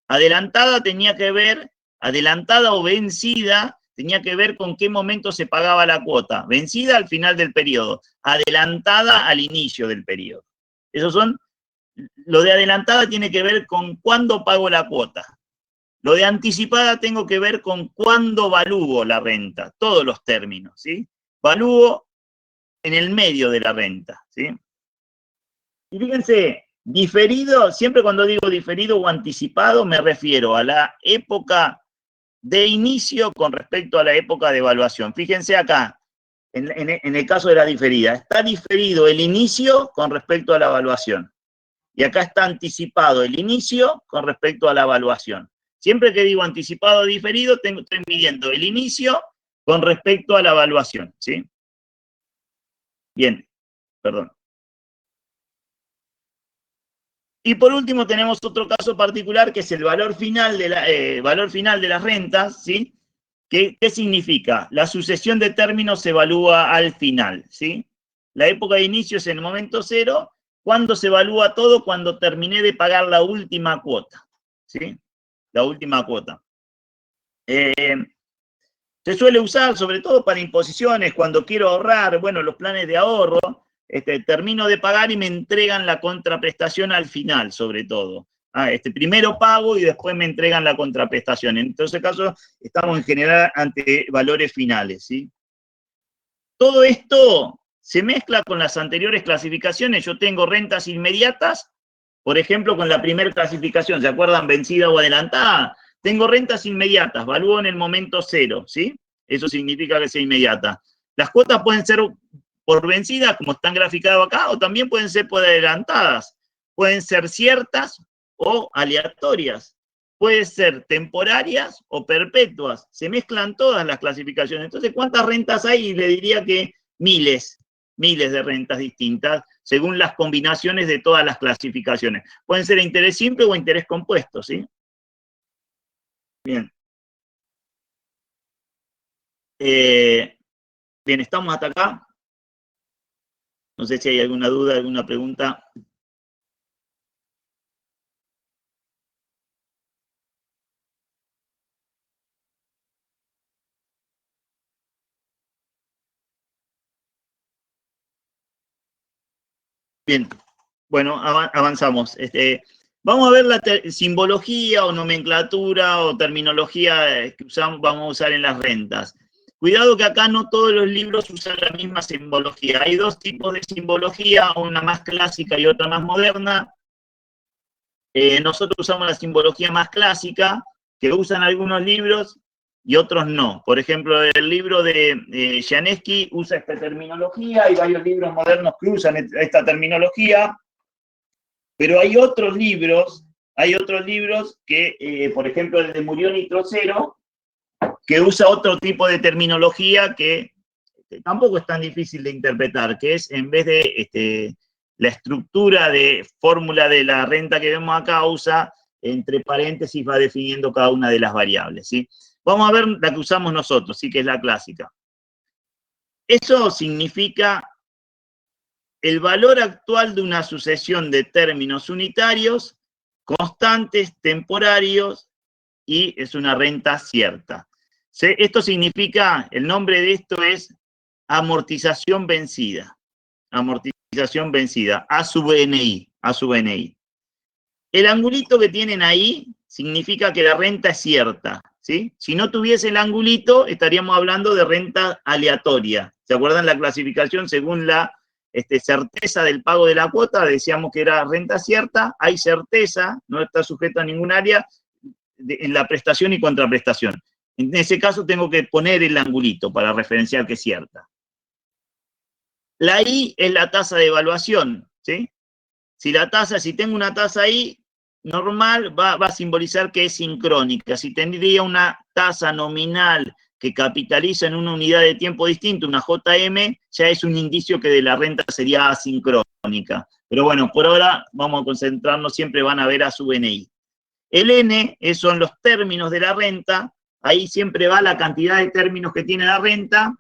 Adelantada tenía que ver, adelantada o vencida, tenía que ver con qué momento se pagaba la cuota. Vencida al final del periodo, adelantada al inicio del periodo. Esos son, lo de adelantada tiene que ver con cuándo pago la cuota. Lo de anticipada tengo que ver con cuándo evalúo la renta, todos los términos, ¿sí? Evalúo en el medio de la renta, ¿sí? Y fíjense, diferido, siempre cuando digo diferido o anticipado me refiero a la época de inicio con respecto a la época de evaluación. Fíjense acá, en el caso de la diferida, está diferido el inicio con respecto a la evaluación. Y acá está anticipado el inicio con respecto a la evaluación. Siempre que digo anticipado o diferido, estoy midiendo el inicio con respecto a la evaluación, ¿sí? Bien, perdón. Y por último tenemos otro caso particular que es el valor final de, valor final de las rentas, ¿sí? ¿Qué significa? La sucesión de términos se evalúa al final, ¿sí? La época de inicio es en el momento cero. ¿Cuándo se evalúa todo? Cuando terminé de pagar la última cuota, ¿sí? La última cuota. Se suele usar sobre todo para imposiciones, cuando quiero ahorrar, bueno, los planes de ahorro, termino de pagar y me entregan la contraprestación al final, sobre todo. Primero pago y después me entregan la contraprestación. En todo ese caso, estamos en general ante valores finales, ¿sí? Todo esto se mezcla con las anteriores clasificaciones. Yo tengo rentas inmediatas, por ejemplo, con la primera clasificación, ¿se acuerdan? Vencida o adelantada. Tengo rentas inmediatas, valúo en el momento cero, ¿sí? Eso significa que sea inmediata. Las cuotas pueden ser por vencidas, como están graficadas acá, o también pueden ser por adelantadas. Pueden ser ciertas o aleatorias. Pueden ser temporarias o perpetuas. Se mezclan todas las clasificaciones. Entonces, ¿cuántas rentas hay? Y le diría que miles de rentas distintas, según las combinaciones de todas las clasificaciones. Pueden ser interés simple o interés compuesto, ¿sí? Bien. Bien, estamos hasta acá. No sé si hay alguna duda, alguna pregunta. Bien, bueno, avanzamos. Vamos a ver la simbología o nomenclatura o terminología que vamos a usar en las rentas. Cuidado que acá no todos los libros usan la misma simbología. Hay dos tipos de simbología, una más clásica y otra más moderna. Nosotros usamos la simbología más clásica, que usan algunos libros y otros no. Por ejemplo, el libro de Janeski usa esta terminología, hay varios libros modernos que usan esta terminología, pero hay otros libros que, por ejemplo, el de Murión y Trocero, que usa otro tipo de terminología que tampoco es tan difícil de interpretar, que es, en vez de la estructura de fórmula de la renta que vemos acá, usa entre paréntesis, va definiendo cada una de las variables, ¿sí? Vamos a ver la que usamos nosotros, ¿sí? Que es la clásica. Eso significa el valor actual de una sucesión de términos unitarios, constantes, temporarios, y es una renta cierta. Esto significa, el nombre de esto es amortización vencida. Amortización vencida, A sub NI, A sub NI. El angulito que tienen ahí significa que la renta es cierta, ¿sí? Si no tuviese el angulito, estaríamos hablando de renta aleatoria. ¿Se acuerdan la clasificación según la certeza del pago de la cuota? Decíamos que era renta cierta, hay certeza, no está sujeta a ningún área en la prestación y contraprestación. En ese caso tengo que poner el angulito para referenciar que es cierta. La I es la tasa de evaluación, ¿sí? Si tengo una tasa I normal, va a simbolizar que es sincrónica. Si tendría una tasa nominal que capitaliza en una unidad de tiempo distinta, una JM, ya es un indicio que de la renta sería asincrónica. Pero bueno, por ahora vamos a concentrarnos, siempre van a ver a su NI. El N son los términos de la renta, ahí siempre va la cantidad de términos que tiene la renta,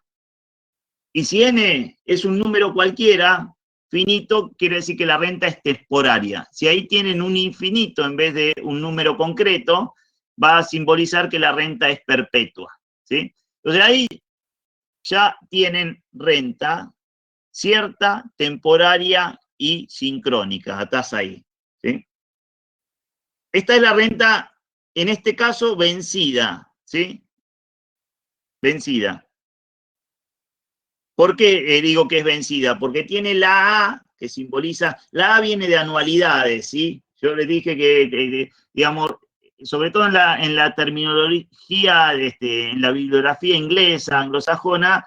y si N es un número cualquiera, finito, quiere decir que la renta es temporaria. Si ahí tienen un infinito en vez de un número concreto, va a simbolizar que la renta es perpetua, ¿sí? Entonces ahí ya tienen renta cierta, temporaria y sincrónica, a tasa ahí, ¿sí? Esta es la renta, en este caso, vencida, ¿sí? Vencida. ¿Por qué digo que es vencida? Porque tiene la A, que simboliza, la A viene de anualidades, ¿sí? Yo les dije que, digamos, sobre todo en la terminología, en la bibliografía inglesa, anglosajona,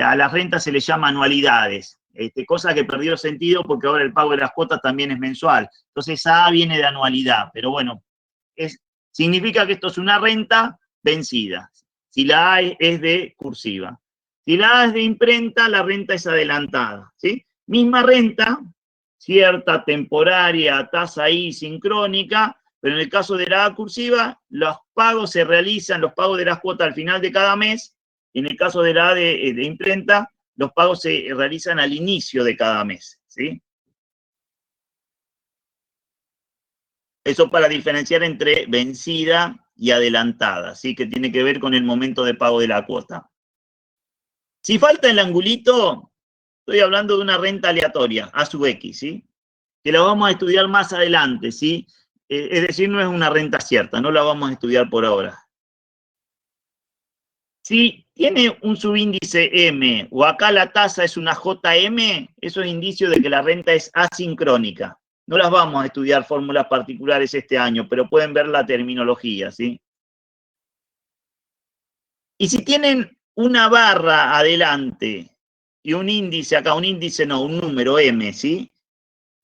a las rentas se les llama anualidades, cosa que perdió sentido porque ahora el pago de las cuotas también es mensual. Entonces, A viene de anualidad, pero bueno, significa que esto es una renta vencida, si la A es de cursiva. Si la A es de imprenta, la renta es adelantada, ¿sí? Misma renta, cierta, temporaria, tasa I, sincrónica, pero en el caso de la A cursiva, los pagos se realizan, los pagos de las cuotas al final de cada mes, y en el caso de la A de imprenta, los pagos se realizan al inicio de cada mes, ¿sí? Eso para diferenciar entre vencida y adelantada, ¿sí? Que tiene que ver con el momento de pago de la cuota. Si falta el angulito, estoy hablando de una renta aleatoria, A sub X, ¿sí? Que la vamos a estudiar más adelante, ¿sí? Es decir, no es una renta cierta, no la vamos a estudiar por ahora. Si tiene un subíndice M o acá la tasa es una JM, eso es indicio de que la renta es asincrónica. No las vamos a estudiar fórmulas particulares este año, pero pueden ver la terminología, ¿sí? Y si tienen una barra adelante y un índice acá, un índice no, un número M, ¿sí?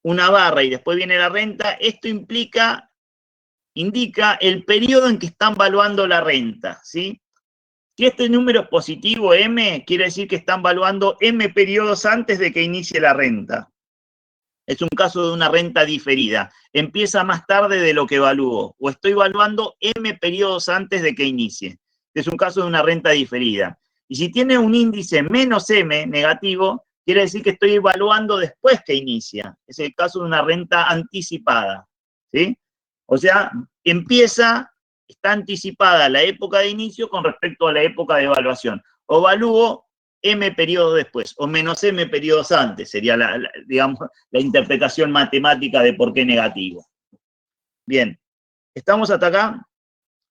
Una barra y después viene la renta, esto indica el periodo en que están valuando la renta, ¿sí? Si este número es positivo, M, quiere decir que están valuando M periodos antes de que inicie la renta. Es un caso de una renta diferida. Empieza más tarde de lo que evalúo, o estoy valuando M periodos antes de que inicie. Es un caso de una renta diferida. Y si tiene un índice menos M negativo, quiere decir que estoy evaluando después que inicia. Es el caso de una renta anticipada, ¿sí? O sea, está anticipada la época de inicio con respecto a la época de evaluación. O evalúo M periodos después, o menos M periodos antes, sería digamos, la interpretación matemática de por qué negativo. Bien, ¿estamos hasta acá?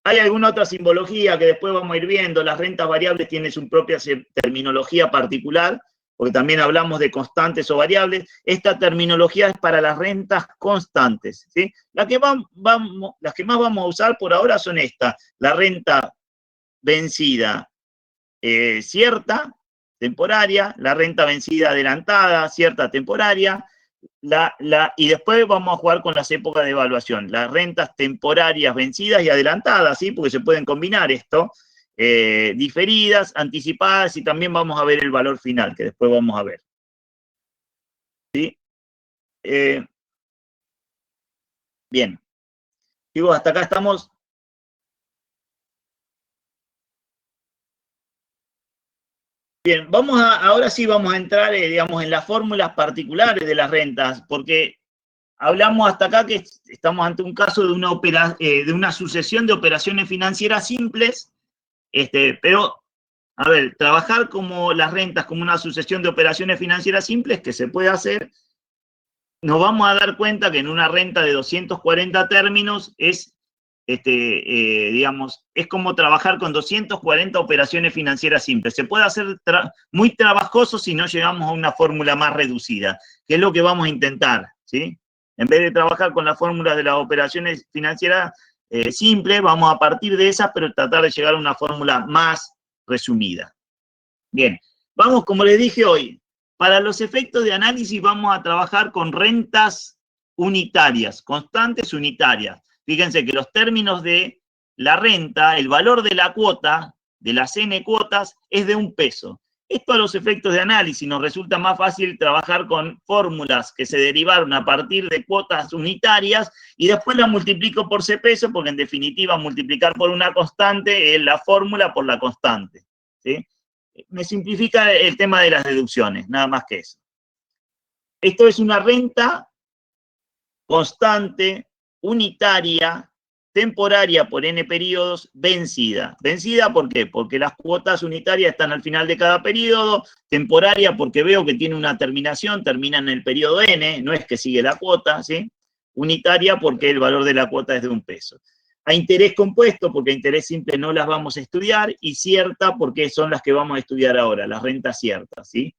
¿Hay alguna otra simbología que después vamos a ir viendo? Las rentas variables tienen su propia terminología particular, porque también hablamos de constantes o variables. Esta terminología es para las rentas constantes, ¿sí? Las que más vamos a usar por ahora son estas: la renta vencida cierta, temporaria, la renta vencida adelantada, cierta, temporaria, y después vamos a jugar con las épocas de evaluación, las rentas temporarias vencidas y adelantadas, ¿sí? Porque se pueden combinar esto, diferidas, anticipadas, y también vamos a ver el valor final, que después vamos a ver. ¿Sí? Bien. Chicos, hasta acá estamos. Bien, ahora sí vamos a entrar, digamos, en las fórmulas particulares de las rentas, porque hablamos hasta acá que estamos ante un caso de una sucesión de operaciones financieras simples, pero, a ver, trabajar como las rentas como una sucesión de operaciones financieras simples, que se puede hacer, nos vamos a dar cuenta que en una renta de 240 términos es digamos, es como trabajar con 240 operaciones financieras simples. Se puede hacer muy trabajoso si no llegamos a una fórmula más reducida, que es lo que vamos a intentar, ¿sí? En vez de trabajar con la fórmula de las operaciones financieras simples, vamos a partir de esas, pero tratar de llegar a una fórmula más resumida. Bien, vamos, como les dije hoy, para los efectos de análisis vamos a trabajar con rentas unitarias, constantes unitarias. Fíjense que los términos de la renta, el valor de la cuota, de las N cuotas, es de 1 peso. Esto a los efectos de análisis nos resulta más fácil trabajar con fórmulas que se derivaron a partir de cuotas unitarias y después las multiplico por C peso, porque en definitiva multiplicar por una constante es la fórmula por la constante, ¿sí? Me simplifica el tema de las deducciones, nada más que eso. Esto es una renta constante, unitaria, temporaria por N periodos, vencida. ¿Vencida por qué? Porque las cuotas unitarias están al final de cada periodo, temporaria porque veo que tiene una terminación, termina en el periodo N, no es que sigue la cuota, ¿sí? Unitaria porque el valor de la cuota es de 1 peso. A interés compuesto, porque a interés simple no las vamos a estudiar, y cierta porque son las que vamos a estudiar ahora, las rentas ciertas, ¿sí?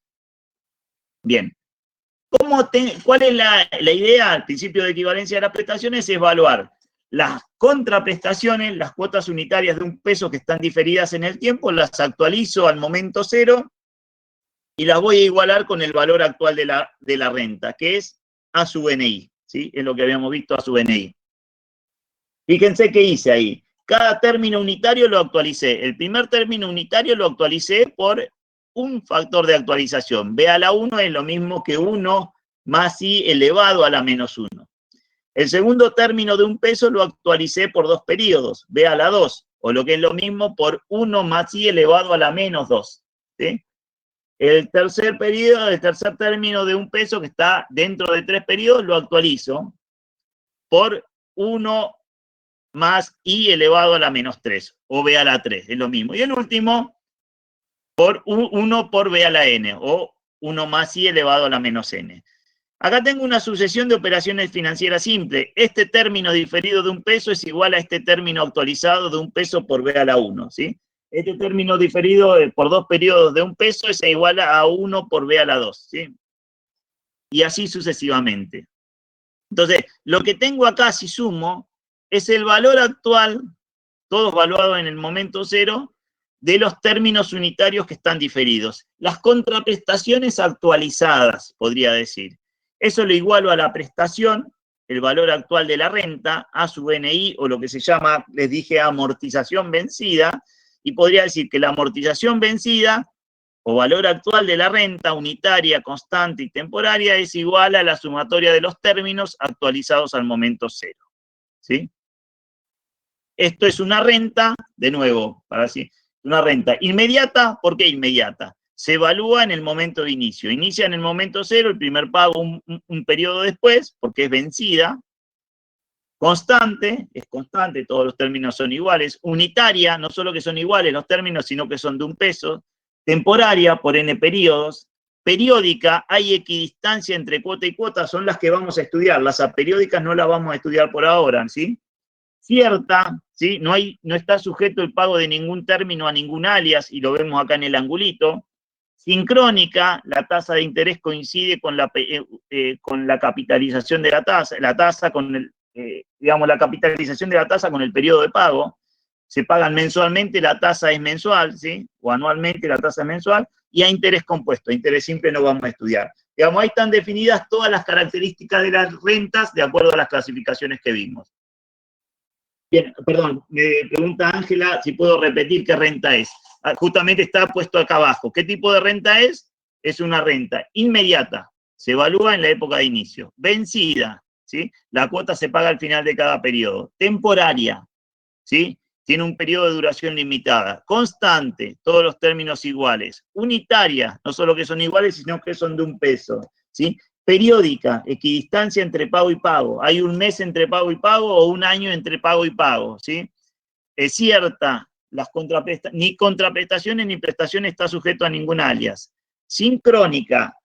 Bien. ¿Cuál es la idea al principio de equivalencia de las prestaciones? Es evaluar las contraprestaciones, las cuotas unitarias de 1 peso que están diferidas en el tiempo, las actualizo al momento cero y las voy a igualar con el valor actual de la renta, que es A sub NI, ¿sí? Es lo que habíamos visto, A sub NI. Fíjense qué hice ahí. Cada término unitario lo actualicé. El primer término unitario lo actualicé por un factor de actualización. B a la 1 es lo mismo que 1 más I elevado a la menos 1. El segundo término de 1 peso lo actualicé por 2 periodos, B a la 2, o lo que es lo mismo por 1 más I elevado a la menos 2. ¿Sí? El tercer término de 1 peso, que está dentro de 3 periodos, lo actualizo por 1 más I elevado a la menos 3, o B a la 3, es lo mismo. Y el último, por 1 por B a la N, o 1 más I elevado a la menos N. Acá tengo una sucesión de operaciones financieras simples. Este término diferido de 1 peso es igual a este término actualizado de 1 peso por B a la 1, ¿sí? Este término diferido por 2 periodos de 1 peso es igual a 1 por B a la 2, ¿sí? Y así sucesivamente. Entonces, lo que tengo acá, si sumo, es el valor actual, todo evaluado en el momento cero, de los términos unitarios que están diferidos. Las contraprestaciones actualizadas, podría decir. Eso lo igualo a la prestación, el valor actual de la renta, A sub NI, o lo que se llama, les dije, amortización vencida, y podría decir que la amortización vencida, o valor actual de la renta, unitaria, constante y temporaria, es igual a la sumatoria de los términos actualizados al momento cero. ¿Sí? Esto es una renta, de nuevo, para así, una renta inmediata. ¿Por qué inmediata? Se evalúa en el momento de inicio. Inicia en el momento cero, el primer pago un periodo después, porque es vencida. Constante, es constante, todos los términos son iguales. Unitaria, no solo que son iguales los términos, sino que son de 1 peso. Temporaria, por N periodos. Periódica, hay equidistancia entre cuota y cuota, son las que vamos a estudiar. Las aperiódicas no las vamos a estudiar por ahora, ¿sí? Cierta, ¿sí? No está sujeto el pago de ningún término a ningún alias, y lo vemos acá en el angulito. Sincrónica, la tasa de interés coincide con la capitalización de la tasa con digamos, la capitalización de la tasa con el periodo de pago. Se pagan mensualmente, la tasa es mensual, ¿sí? O anualmente la tasa es mensual, y a interés compuesto, interés simple no vamos a estudiar. Digamos, ahí están definidas todas las características de las rentas de acuerdo a las clasificaciones que vimos. Bien, perdón, me pregunta Ángela si puedo repetir qué renta es. Justamente está puesto acá abajo. ¿Qué tipo de renta es? Es una renta inmediata. Se evalúa en la época de inicio. Vencida, ¿sí? La cuota se paga al final de cada periodo. Temporaria, ¿sí? Tiene un periodo de duración limitada. Constante, todos los términos iguales. Unitaria, no solo que son iguales, sino que son de 1 peso, ¿sí? Periódica, equidistancia entre pago y pago. Hay un mes entre pago y pago o un año entre pago y pago, ¿sí? Es cierta, ni contraprestaciones ni prestaciones está sujeto a ningún alias. Sincrónica,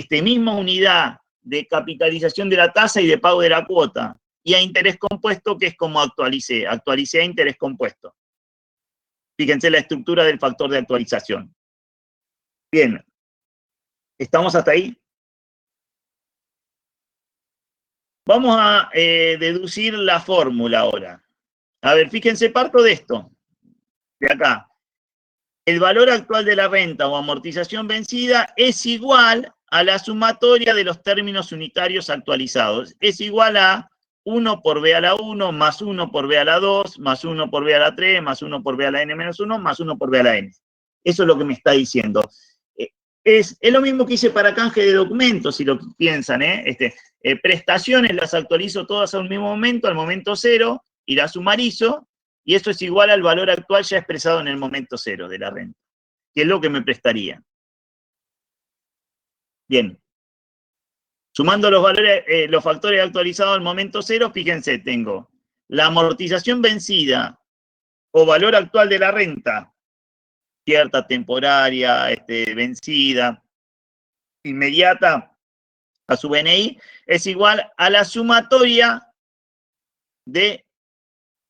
misma unidad de capitalización de la tasa y de pago de la cuota. y a interés compuesto, que es como actualicé a interés compuesto. Fíjense la estructura del factor de actualización. Bien, ¿estamos hasta ahí? Vamos a deducir la fórmula ahora. A ver, fíjense, parto de esto, de acá. El valor actual de la renta o amortización vencida es igual a la sumatoria de los términos unitarios actualizados. Es igual a 1 por B a la 1, más 1 por B a la 2, más 1 por B a la 3, más 1 por B a la n menos 1, más 1 por B a la n. Eso es lo que me está diciendo. Es lo mismo que hice para canje de documentos, si lo piensan, prestaciones las actualizo todas al mismo momento, al momento cero, y las sumarizo, y eso es igual al valor actual ya expresado en el momento cero de la renta, que es lo que me prestaría. Bien. Sumando los valores, los factores actualizados al momento cero, fíjense, tengo la amortización vencida o valor actual de la renta, cierta, temporaria, vencida, inmediata, a su BNI, es igual a la sumatoria de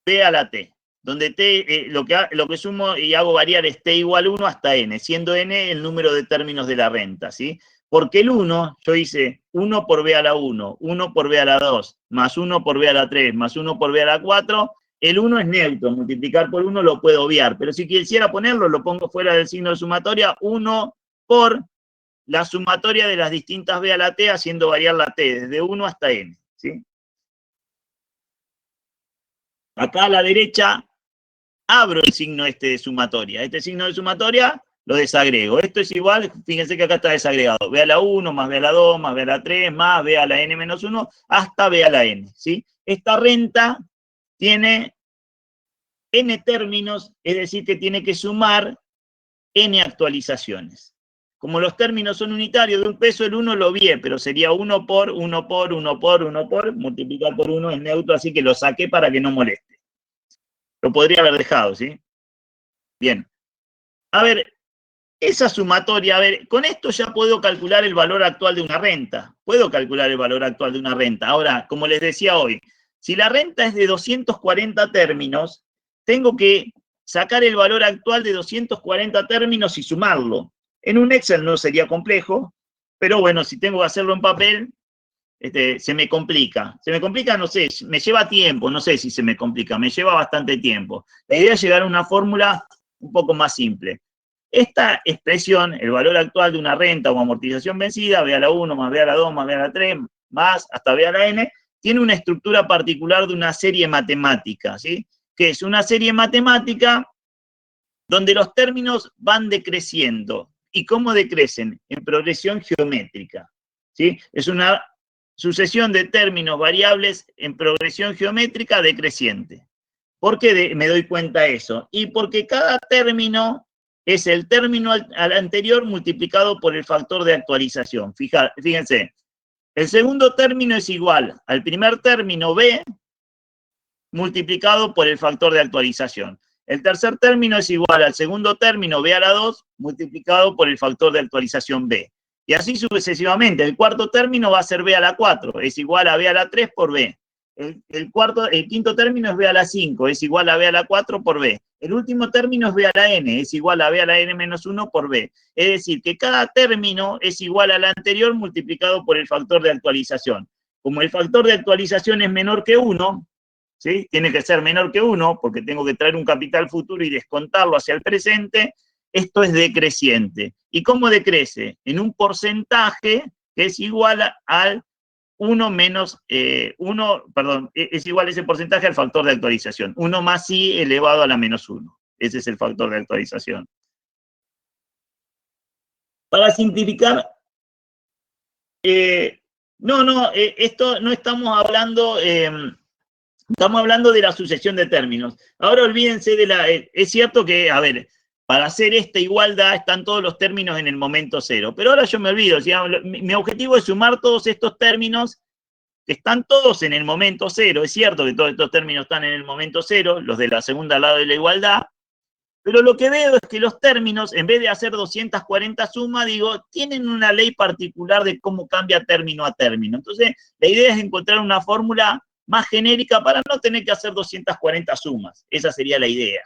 T a la T, donde T, lo que sumo y hago variar es T igual 1 hasta N, siendo N el número de términos de la renta, ¿sí? Porque el 1, yo hice 1 por B a la 1, 1 por B a la 2, más 1 por B a la 3, más 1 por B a la 4, el 1 es neutro, multiplicar por 1 lo puedo obviar, pero si quisiera ponerlo, lo pongo fuera del signo de sumatoria, 1 por la sumatoria de las distintas B a la T, haciendo variar la T desde 1 hasta N, ¿sí? Acá a la derecha abro el signo de sumatoria. Este signo de sumatoria lo desagrego. Esto es igual, fíjense que acá está desagregado. B a la 1, más B a la 2, más B a la 3, más B a la n menos 1, hasta B a la n, ¿sí? Esta renta tiene n términos, es decir, que tiene que sumar n actualizaciones. Como los términos son unitarios de un peso, el 1 lo obvié, pero sería 1 por, 1 por, 1 por, 1 por, multiplicar por 1 es neutro, así que lo saqué para que no moleste. Lo podría haber dejado, ¿sí? Bien. A ver, esa sumatoria, a ver, con esto ya puedo calcular el valor actual de una renta. Puedo calcular el valor actual de una renta. Ahora, como les decía hoy, si la renta es de 240 términos, tengo que sacar el valor actual de 240 términos y sumarlo. En un Excel no sería complejo, pero bueno, si tengo que hacerlo en papel, se me complica. Se me complica, no sé, me lleva tiempo, no sé si se me complica, me lleva bastante tiempo. La idea es llegar a una fórmula un poco más simple. Esta expresión, el valor actual de una renta o amortización vencida, B a la 1 más B a la 2 más B a la 3 más hasta B a la n, tiene una estructura particular de una serie matemática, ¿sí? Que es una serie matemática donde los términos van decreciendo. ¿Y cómo decrecen? En progresión geométrica, ¿sí? Es una sucesión de términos variables en progresión geométrica decreciente. ¿Por qué me doy cuenta de eso? Y porque cada término es el término al anterior multiplicado por el factor de actualización. Fíjense, el segundo término es igual al primer término B multiplicado por el factor de actualización. El tercer término es igual al segundo término B a la 2 multiplicado por el factor de actualización B. Y así sucesivamente. El cuarto término va a ser B a la 4, es igual a B a la 3 por B. El quinto término es B a la 5, es igual a B a la 4 por B. El último término es B a la n, es igual a B a la n menos 1 por B. Es decir, que cada término es igual al anterior multiplicado por el factor de actualización. Como el factor de actualización es menor que 1, ¿sí? Tiene que ser menor que 1, porque tengo que traer un capital futuro y descontarlo hacia el presente, esto es decreciente. ¿Y cómo decrece? En un porcentaje que es igual al 1 menos, es igual ese porcentaje al factor de actualización. 1 más i elevado a la menos 1. Ese es el factor de actualización. Para simplificar, esto no estamos hablando, estamos hablando de la sucesión de términos. Ahora olvídense es cierto que, a ver, para hacer esta igualdad están todos los términos en el momento cero, pero ahora yo me olvido, o sea, mi objetivo es sumar todos estos términos que están todos en el momento cero. Es cierto que todos estos términos están en el momento cero, los de la segunda lado de la igualdad, pero lo que veo es que los términos, en vez de hacer 240 sumas, digo, tienen una ley particular de cómo cambia término a término. Entonces, la idea es encontrar una fórmula más genérica para no tener que hacer 240 sumas. Esa sería la idea.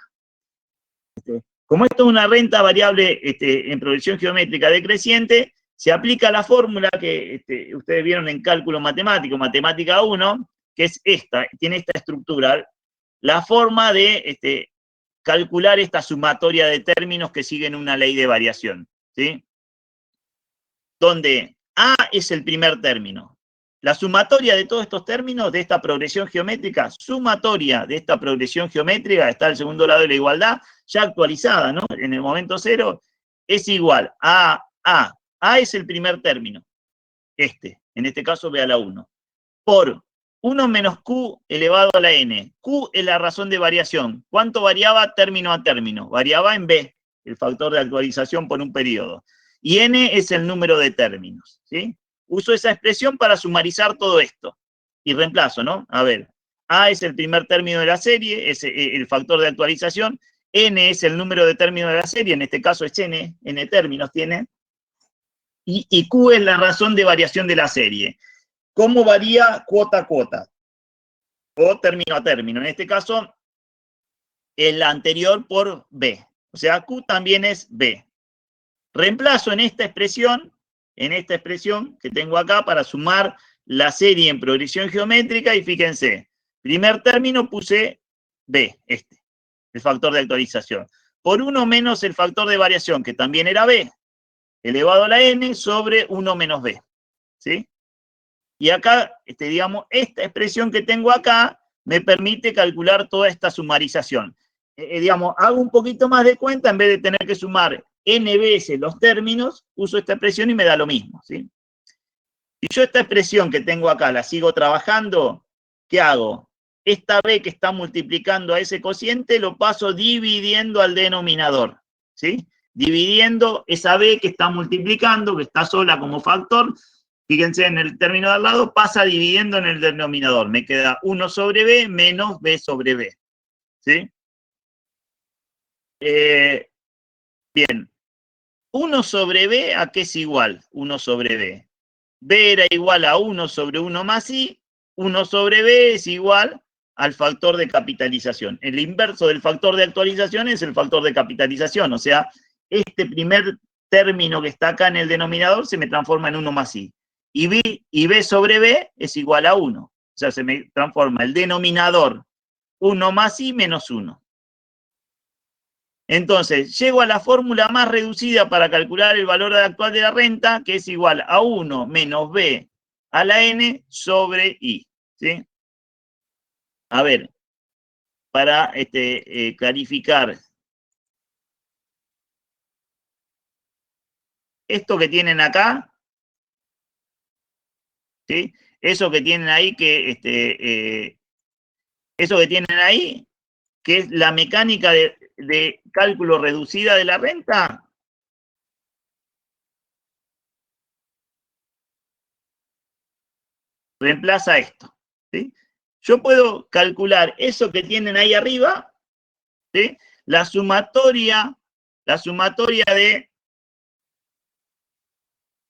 Como esto es una renta variable en progresión geométrica decreciente, se aplica la fórmula que ustedes vieron en cálculo matemático, matemática 1, que es esta, tiene esta estructura, la forma de calcular esta sumatoria de términos que siguen una ley de variación, ¿sí? Donde A es el primer término. La sumatoria de todos estos términos de esta progresión geométrica, sumatoria de esta progresión geométrica, está al segundo lado de la igualdad, ya actualizada, ¿no? En el momento cero, es igual a A. A es el primer término, en este caso ve a la 1, por 1 menos Q elevado a la N. Q es la razón de variación. ¿Cuánto variaba término a término? Variaba en B, el factor de actualización por un periodo. Y N es el número de términos, ¿sí? Uso esa expresión para sumarizar todo esto. Y reemplazo, ¿no? A ver, A es el primer término de la serie, es el factor de actualización. N es el número de términos de la serie, en este caso es N términos tiene. Y Q es la razón de variación de la serie. ¿Cómo varía cuota a cuota? O término a término. En este caso, es la anterior por B. O sea, Q también es B. Reemplazo en esta expresión que tengo acá para sumar la serie en progresión geométrica y fíjense, primer término puse B, el factor de actualización. Por 1 menos el factor de variación, que también era B, elevado a la N sobre 1 menos B. ¿Sí? Y acá, digamos, esta expresión que tengo acá me permite calcular toda esta sumarización. Digamos, hago un poquito más de cuenta, en vez de tener que sumar n veces los términos, uso esta expresión y me da lo mismo, ¿sí? Si yo esta expresión que tengo acá la sigo trabajando, ¿qué hago? Esta b que está multiplicando a ese cociente lo paso dividiendo al denominador, ¿sí? Dividiendo esa b que está multiplicando, que está sola como factor, fíjense en el término de al lado, pasa dividiendo en el denominador. Me queda 1 sobre b menos b sobre b, ¿sí? Bien. 1 sobre b, ¿a qué es igual? 1 sobre b. B era igual a 1 sobre 1 más i. 1 sobre b es igual al factor de capitalización. El inverso del factor de actualización es el factor de capitalización. O sea, este primer término que está acá en el denominador se me transforma en 1 más i. Y b sobre b es igual a 1. O sea, se me transforma el denominador 1 más i menos 1. Entonces, llego a la fórmula más reducida para calcular el valor actual de la renta, que es igual a 1 menos b a la n sobre i. ¿Sí? A ver, para clarificar. Esto que tienen acá, ¿sí? Eso que tienen ahí, eso que tienen ahí, que es la mecánica de cálculo reducida de la renta, reemplaza esto, ¿sí? Yo puedo calcular eso que tienen ahí arriba, ¿sí? La sumatoria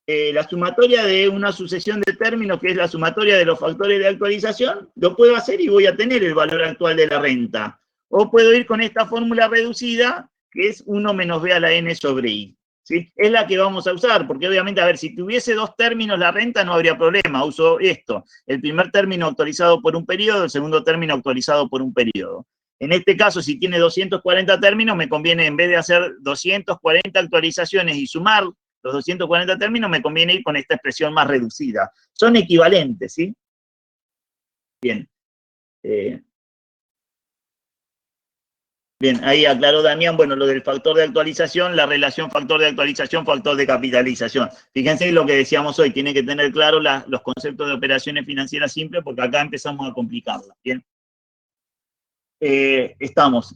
de una sucesión de términos, que es la sumatoria de los factores de actualización, lo puedo hacer y voy a tener el valor actual de la renta. O puedo ir con esta fórmula reducida, que es 1 menos b a la n sobre i. ¿Sí? Es la que vamos a usar, porque obviamente, a ver, si tuviese dos términos la renta no habría problema, uso esto, el primer término actualizado por un periodo, el segundo término actualizado por un periodo. En este caso, si tiene 240 términos, me conviene, en vez de hacer 240 actualizaciones y sumar los 240 términos, me conviene ir con esta expresión más reducida. Son equivalentes, ¿sí? Bien. Bien, ahí aclaró Damián, bueno, lo del factor de actualización, la relación factor de actualización, factor de capitalización. Fíjense lo que decíamos hoy, tiene que tener claro los conceptos de operaciones financieras simples, porque acá empezamos a complicarlas. Bien. Estamos.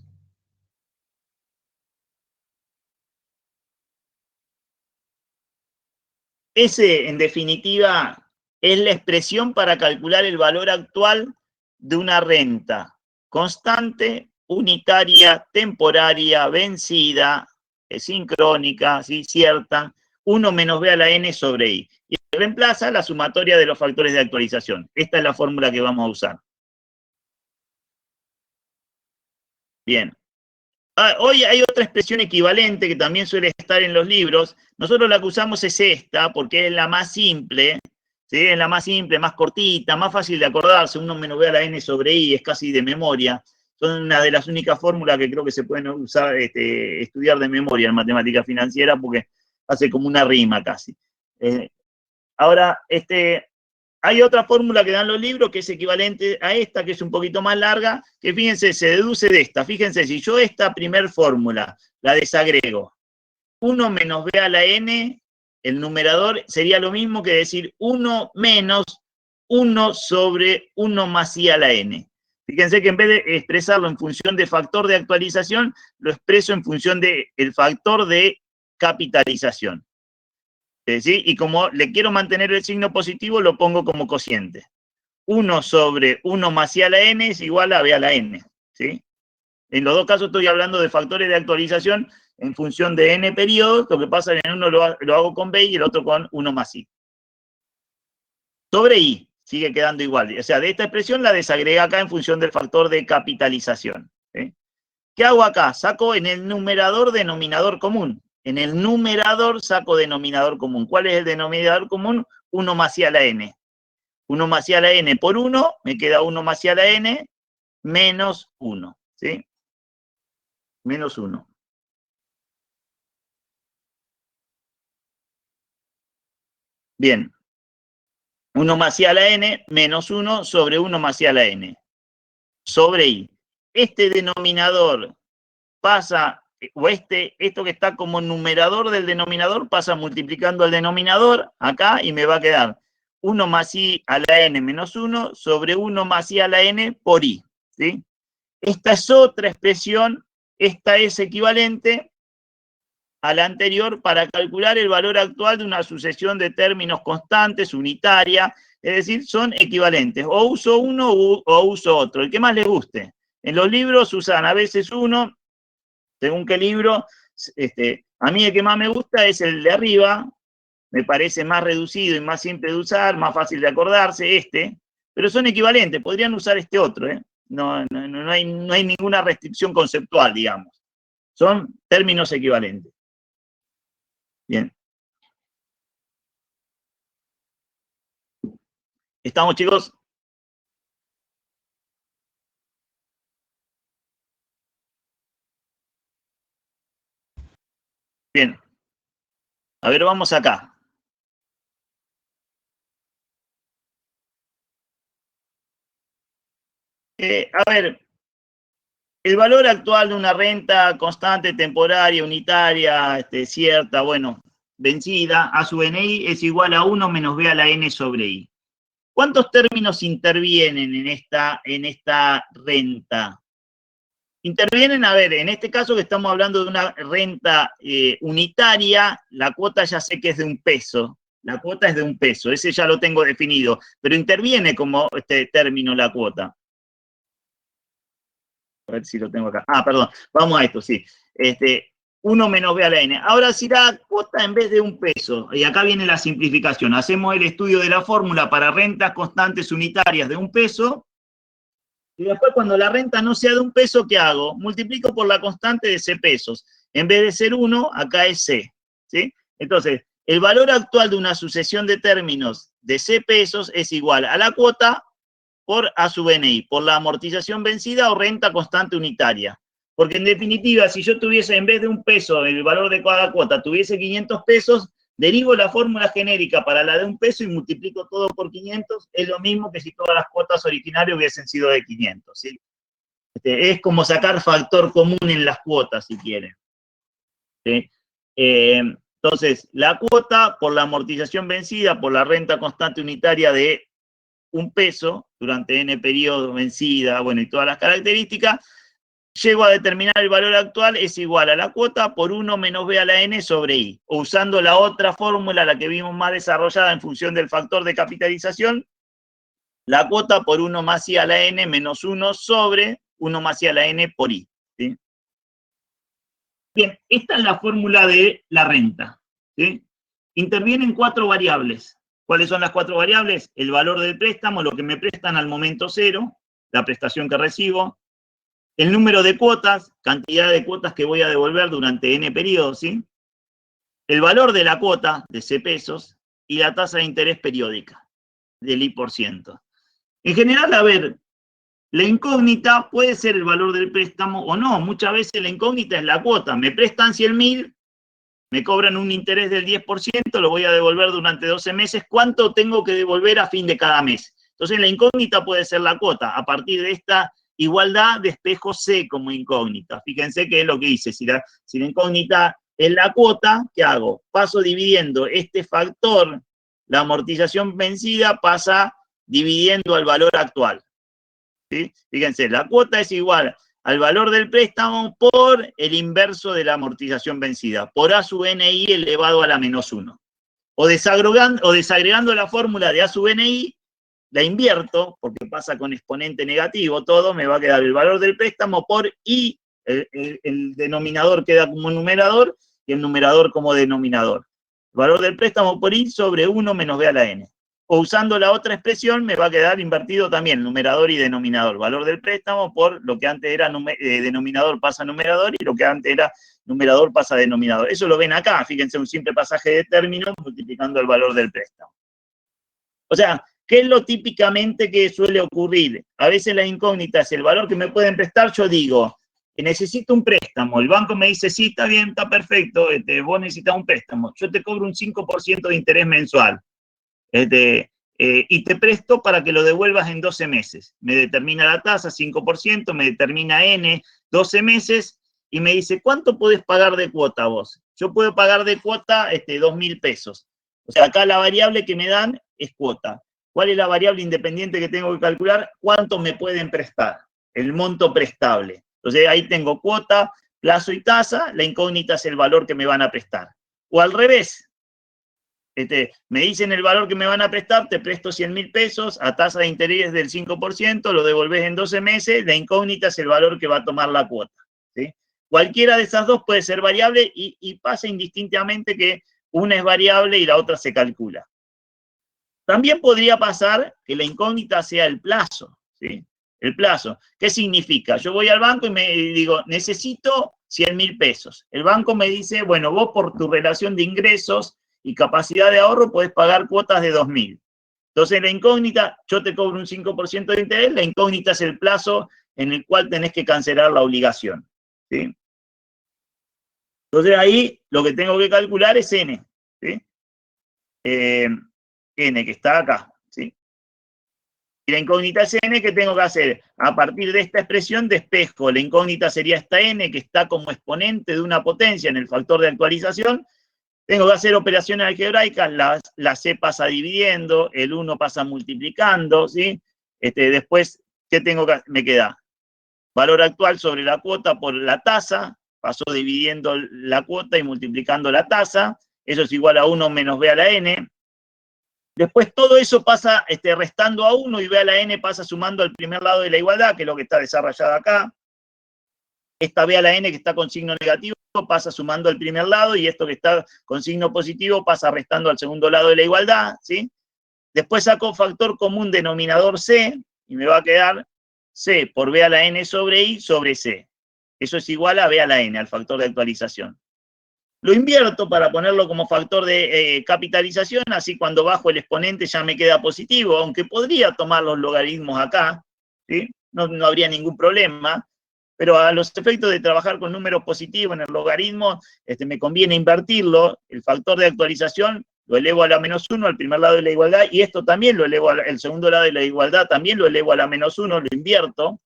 Ese, en definitiva, es la expresión para calcular el valor actual de una renta constante, unitaria, temporaria, vencida, sincrónica, ¿sí? Cierta, 1 menos b a la n sobre i. Y reemplaza la sumatoria de los factores de actualización. Esta es la fórmula que vamos a usar. Bien. Hoy hay otra expresión equivalente que también suele estar en los libros. Nosotros la que usamos es esta, porque es la más simple, ¿sí? Es la más simple, más cortita, más fácil de acordarse. Uno menos ve a la n sobre i, es casi de memoria. Son una de las únicas fórmulas que creo que se pueden usar, estudiar de memoria en matemática financiera, porque hace como una rima casi. Ahora, hay otra fórmula que dan los libros que es equivalente a esta, que es un poquito más larga, que fíjense, se deduce de esta. Fíjense, si yo esta primer fórmula la desagrego, 1 menos b a la n, el numerador sería lo mismo que decir 1 menos 1 sobre 1 más i a la n. Fíjense que en vez de expresarlo en función de factor de actualización, lo expreso en función del factor de capitalización. ¿Sí? Y como le quiero mantener el signo positivo, lo pongo como cociente. 1 sobre 1 más i a la n es igual a b a la n. ¿Sí? En los dos casos estoy hablando de factores de actualización en función de n periodos. Lo que pasa es que en uno lo hago con b y el otro con 1 más i. Sobre i, sigue quedando igual. O sea, de esta expresión la desagrega acá en función del factor de capitalización. ¿Sí? ¿Qué hago acá? Saco en el numerador denominador común. En el numerador saco denominador común. ¿Cuál es el denominador común? 1 más i a la n. 1 más i a la n por 1, me queda 1 más i a la n menos 1. ¿Sí? Menos 1. Bien. 1 más i a la n menos 1 sobre 1 más i a la n. Sobre i. Este denominador pasa, o esto que está como numerador del denominador, pasa multiplicando el denominador acá y me va a quedar 1 más i a la n menos 1 sobre 1 más i a la n por i. ¿Sí? Esta es otra expresión, esta es equivalente a la anterior para calcular el valor actual de una sucesión de términos constantes, unitaria, es decir, son equivalentes. O uso uno o uso otro, el que más les guste. En los libros usan a veces uno, según qué libro. A mí el que más me gusta es el de arriba, me parece más reducido y más simple de usar, más fácil de acordarse, pero son equivalentes, podrían usar este otro, no hay ninguna restricción conceptual, digamos. Son términos equivalentes. Bien. ¿Estamos, chicos? Bien. A ver, vamos acá. A ver, el valor actual de una renta constante, temporaria, unitaria, cierta, bueno, vencida, a su NI es igual a 1 menos B a la N sobre I. ¿Cuántos términos intervienen en esta renta? Intervienen, a ver, en este caso que estamos hablando de una renta unitaria, la cuota ya sé que es de 1 peso. La cuota es de 1 peso, ese ya lo tengo definido, pero interviene como término la cuota. A ver si lo tengo acá. Ah, perdón, vamos a esto, sí. 1 menos b a la n. Ahora si la cuota en vez de 1 peso, y acá viene la simplificación, hacemos el estudio de la fórmula para rentas constantes unitarias de 1 peso, y después cuando la renta no sea de 1 peso, ¿qué hago? Multiplico por la constante de c pesos. En vez de ser 1, acá es c. ¿Sí? Entonces, el valor actual de una sucesión de términos de c pesos es igual a la cuota por A sub NI, por la amortización vencida o renta constante unitaria. Porque en definitiva, si yo tuviese en vez de 1 peso el valor de cada cuota, tuviese 500 pesos, derivo la fórmula genérica para la de 1 peso y multiplico todo por 500, es lo mismo que si todas las cuotas originarias hubiesen sido de 500. ¿Sí? Es como sacar factor común en las cuotas, si quieren. ¿Sí? Entonces, la cuota por la amortización vencida, por la renta constante unitaria de 1 peso durante n periodo vencida, bueno, y todas las características, llego a determinar el valor actual es igual a la cuota por 1 menos b a la n sobre i. O usando la otra fórmula, la que vimos más desarrollada en función del factor de capitalización, la cuota por 1 más i a la n menos 1 sobre 1 más i a la n por i. ¿Sí? Bien, esta es la fórmula de la renta. ¿Sí? Intervienen 4 variables. ¿Cuáles son las 4 variables? El valor del préstamo, lo que me prestan al momento cero, la prestación que recibo, el número de cuotas, cantidad de cuotas que voy a devolver durante n periodos, ¿sí? El valor de la cuota, de C pesos, y la tasa de interés periódica, del I%. En general, a ver, la incógnita puede ser el valor del préstamo o no. Muchas veces la incógnita es la cuota. Me prestan 100.000, me cobran un interés del 10%, lo voy a devolver durante 12 meses. ¿Cuánto tengo que devolver a fin de cada mes? Entonces, la incógnita puede ser la cuota. A partir de esta igualdad, despejo C como incógnita. Fíjense qué es lo que hice. Si la incógnita es la cuota, ¿qué hago? Paso dividiendo este factor, la amortización vencida, pasa dividiendo al valor actual. ¿Sí? Fíjense, la cuota es igual al valor del préstamo por el inverso de la amortización vencida, por A sub NI elevado a la menos 1. O desagregando la fórmula de A sub NI, la invierto, porque pasa con exponente negativo todo, me va a quedar el valor del préstamo por I, el denominador queda como numerador y el numerador como denominador. El valor del préstamo por I sobre 1 menos B a la N. O usando la otra expresión me va a quedar invertido también, numerador y denominador. Valor del préstamo por lo que antes era denominador pasa a numerador y lo que antes era numerador pasa a denominador. Eso lo ven acá, fíjense, un simple pasaje de términos multiplicando el valor del préstamo. O sea, ¿qué es lo típicamente que suele ocurrir? A veces la incógnita es el valor que me pueden prestar, yo digo, que necesito un préstamo. El banco me dice, sí, está bien, está perfecto, vos necesitas un préstamo. Yo te cobro un 5% de interés mensual. Y te presto para que lo devuelvas en 12 meses. Me determina la tasa, 5%, me determina N, 12 meses, y me dice, ¿cuánto podés pagar de cuota vos? Yo puedo pagar de cuota 2.000 pesos. O sea, acá la variable que me dan es cuota. ¿Cuál es la variable independiente que tengo que calcular? ¿Cuánto me pueden prestar? El monto prestable. Entonces ahí tengo cuota, plazo y tasa, la incógnita es el valor que me van a prestar. O al revés, me dicen el valor que me van a prestar, te presto 100.000 pesos a tasa de interés del 5%, lo devolvés en 12 meses, la incógnita es el valor que va a tomar la cuota. ¿Sí? Cualquiera de esas dos puede ser variable y pasa indistintamente que una es variable y la otra se calcula. También podría pasar que la incógnita sea el plazo. ¿Sí? El plazo. ¿Qué significa? Yo voy al banco y me digo, necesito 100.000 pesos. El banco me dice, bueno, vos por tu relación de ingresos y capacidad de ahorro podés pagar cuotas de 2.000. Entonces la incógnita, yo te cobro un 5% de interés, la incógnita es el plazo en el cual tenés que cancelar la obligación. ¿Sí? Entonces ahí lo que tengo que calcular es N. ¿Sí? N, que está acá. ¿Sí? Y la incógnita es N, ¿qué tengo que hacer? A partir de esta expresión despejo. La incógnita sería esta N, que está como exponente de una potencia en el factor de actualización. Tengo que hacer operaciones algebraicas, la C pasa dividiendo, el 1 pasa multiplicando, ¿sí? Después, ¿qué tengo que hacer? Me queda valor actual sobre la cuota por la tasa, paso dividiendo la cuota y multiplicando la tasa, eso es igual a 1 menos B a la N. Después todo eso pasa restando a 1 y B a la N pasa sumando al primer lado de la igualdad, que es lo que está desarrollado acá. Esta B a la N que está con signo negativo pasa sumando al primer lado y esto que está con signo positivo pasa restando al segundo lado de la igualdad, ¿sí? Después saco factor común denominador C y me va a quedar C por B a la N sobre I sobre C. Eso es igual a B a la N, al factor de actualización. Lo invierto para ponerlo como factor de capitalización, así cuando bajo el exponente ya me queda positivo, aunque podría tomar los logaritmos acá, ¿sí? No habría ningún problema. Pero a los efectos de trabajar con números positivos en el logaritmo, me conviene invertirlo, el factor de actualización lo elevo a la menos 1 al primer lado de la igualdad, y esto también lo elevo al segundo lado de la igualdad, también lo elevo a la menos 1, lo invierto,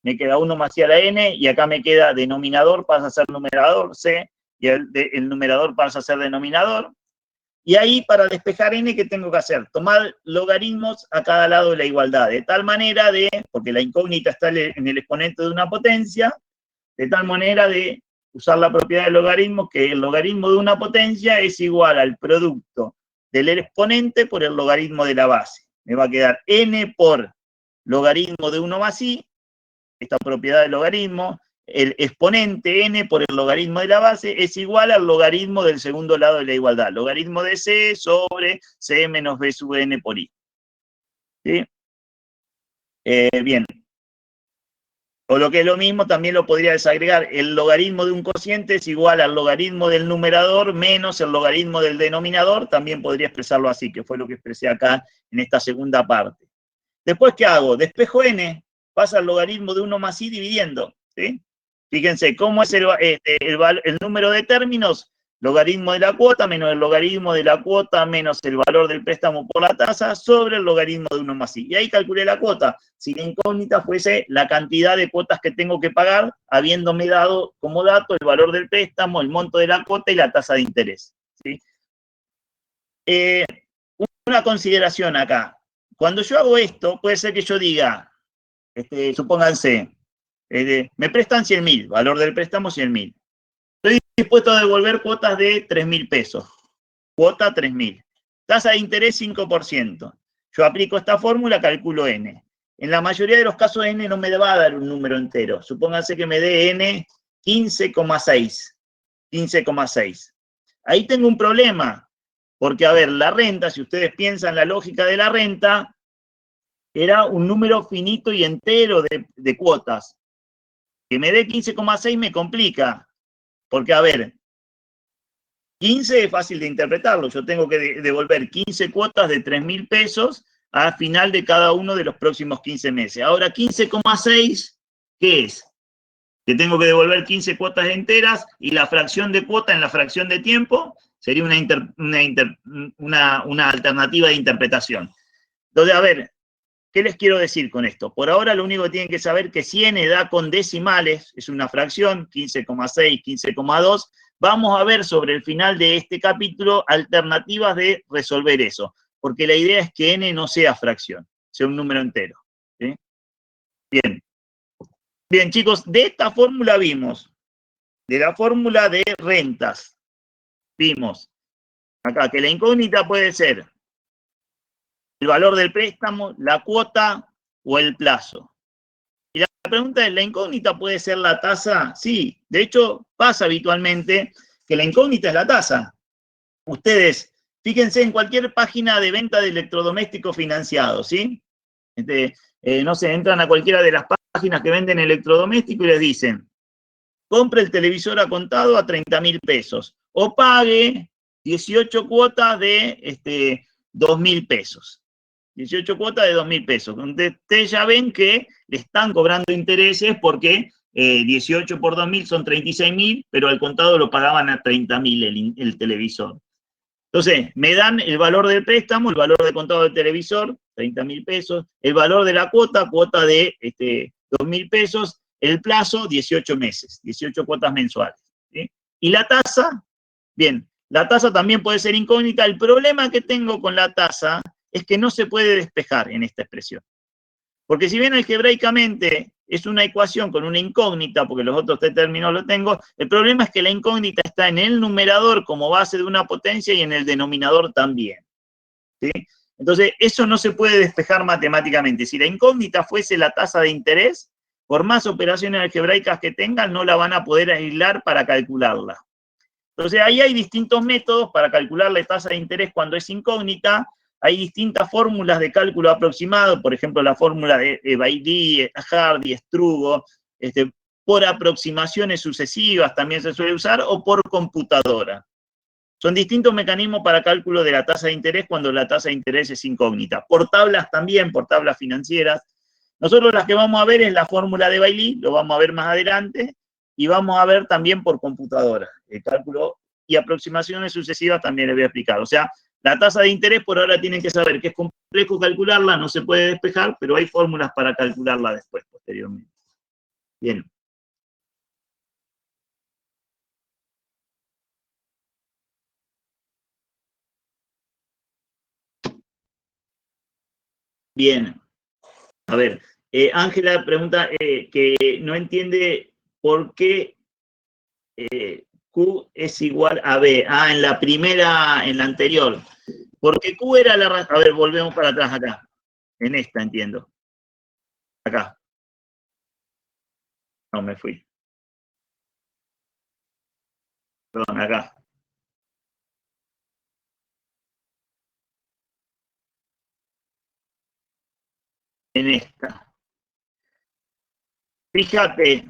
me queda 1 más C a la N, y acá me queda denominador, pasa a ser numerador, C, y el numerador pasa a ser denominador. Y ahí, para despejar N, ¿qué tengo que hacer? Tomar logaritmos a cada lado de la igualdad, de tal manera porque la incógnita está en el exponente de una potencia, de tal manera de usar la propiedad del logaritmo, que el logaritmo de una potencia es igual al producto del exponente por el logaritmo de la base. Me va a quedar N por logaritmo de 1 más I, esta propiedad del logaritmo, el exponente n por el logaritmo de la base es igual al logaritmo del segundo lado de la igualdad, logaritmo de c sobre c menos b sub n por i. ¿Sí? Bien. O lo que es lo mismo, también lo podría desagregar. El logaritmo de un cociente es igual al logaritmo del numerador menos el logaritmo del denominador. También podría expresarlo así, que fue lo que expresé acá en esta segunda parte. Después, ¿qué hago? Despejo n, pasa al logaritmo de 1 más i dividiendo. ¿Sí? Fíjense, ¿cómo es el número de términos? Logaritmo de la cuota menos el logaritmo de la cuota menos el valor del préstamo por la tasa sobre el logaritmo de 1 más i. Y ahí calculé la cuota. Si la incógnita fuese la cantidad de cuotas que tengo que pagar, habiéndome dado como dato el valor del préstamo, el monto de la cuota y la tasa de interés. ¿Sí? Una consideración acá. Cuando yo hago esto, puede ser que yo diga, supónganse, me prestan 100.000, valor del préstamo 100.000. Estoy dispuesto a devolver cuotas de 3.000 pesos. Cuota 3.000. Tasa de interés 5%. Yo aplico esta fórmula, calculo n. En la mayoría de los casos n no me va a dar un número entero. Supónganse que me dé n 15,6. 15,6. Ahí tengo un problema. Porque, a ver, la renta, si ustedes piensan la lógica de la renta, era un número finito y entero de cuotas. Que me dé 15,6 me complica. Porque, a ver, 15 es fácil de interpretarlo. Yo tengo que devolver 15 cuotas de 3.000 pesos al final de cada uno de los próximos 15 meses. Ahora, 15,6, ¿qué es? Que tengo que devolver 15 cuotas enteras y la fracción de cuota en la fracción de tiempo sería una alternativa de interpretación. Entonces, a ver, ¿qué les quiero decir con esto? Por ahora lo único que tienen que saber es que si n da con decimales, es una fracción, 15,6, 15,2, vamos a ver sobre el final de este capítulo alternativas de resolver eso, porque la idea es que n no sea fracción, sea un número entero. ¿Sí? Bien. Bien, chicos, de esta fórmula vimos, de la fórmula de rentas, vimos acá que la incógnita puede ser el valor del préstamo, la cuota o el plazo. Y la pregunta es, ¿la incógnita puede ser la tasa? Sí, de hecho pasa habitualmente que la incógnita es la tasa. Ustedes, fíjense en cualquier página de venta de electrodomésticos financiados, ¿sí? No sé, entran a cualquiera de las páginas que venden electrodomésticos y les dicen, compre el televisor a contado a 30.000 pesos o pague 18 cuotas de 2.000 pesos. 18 cuotas de 2.000 pesos. Ustedes ya ven que le están cobrando intereses porque 18 por 2.000 son 36.000, pero al contado lo pagaban a 30.000 el televisor. Entonces, me dan el valor del préstamo, el valor de contado del televisor, 30.000 pesos, el valor de la cuota de 2.000 pesos, el plazo, 18 meses, 18 cuotas mensuales. ¿Sí? Y la tasa, bien, la tasa también puede ser incógnita. El problema que tengo con la tasa es que no se puede despejar en esta expresión. Porque si bien algebraicamente es una ecuación con una incógnita, porque los otros tres términos lo tengo, el problema es que la incógnita está en el numerador como base de una potencia y en el denominador también. ¿Sí? Entonces, eso no se puede despejar matemáticamente. Si la incógnita fuese la tasa de interés, por más operaciones algebraicas que tengan, no la van a poder aislar para calcularla. Entonces, ahí hay distintos métodos para calcular la tasa de interés cuando es incógnita. Hay distintas fórmulas de cálculo aproximado, por ejemplo, la fórmula de Bailly, Hardy, Strugo, por aproximaciones sucesivas también se suele usar, o por computadora. Son distintos mecanismos para cálculo de la tasa de interés cuando la tasa de interés es incógnita. Por tablas también, por tablas financieras. Nosotros las que vamos a ver es la fórmula de Bailly, lo vamos a ver más adelante, y vamos a ver también por computadora. El cálculo y aproximaciones sucesivas también les voy a explicar. O sea, la tasa de interés por ahora tienen que saber que es complejo calcularla, no se puede despejar, pero hay fórmulas para calcularla después, posteriormente. Bien. Bien. A ver, Ángela pregunta que no entiende por qué Q es igual a B. Ah, en la primera, en la anterior. Porque Q era la razón. A ver, volvemos para atrás acá. En esta entiendo. Acá. No, me fui. Perdón, acá. En esta. Fíjate,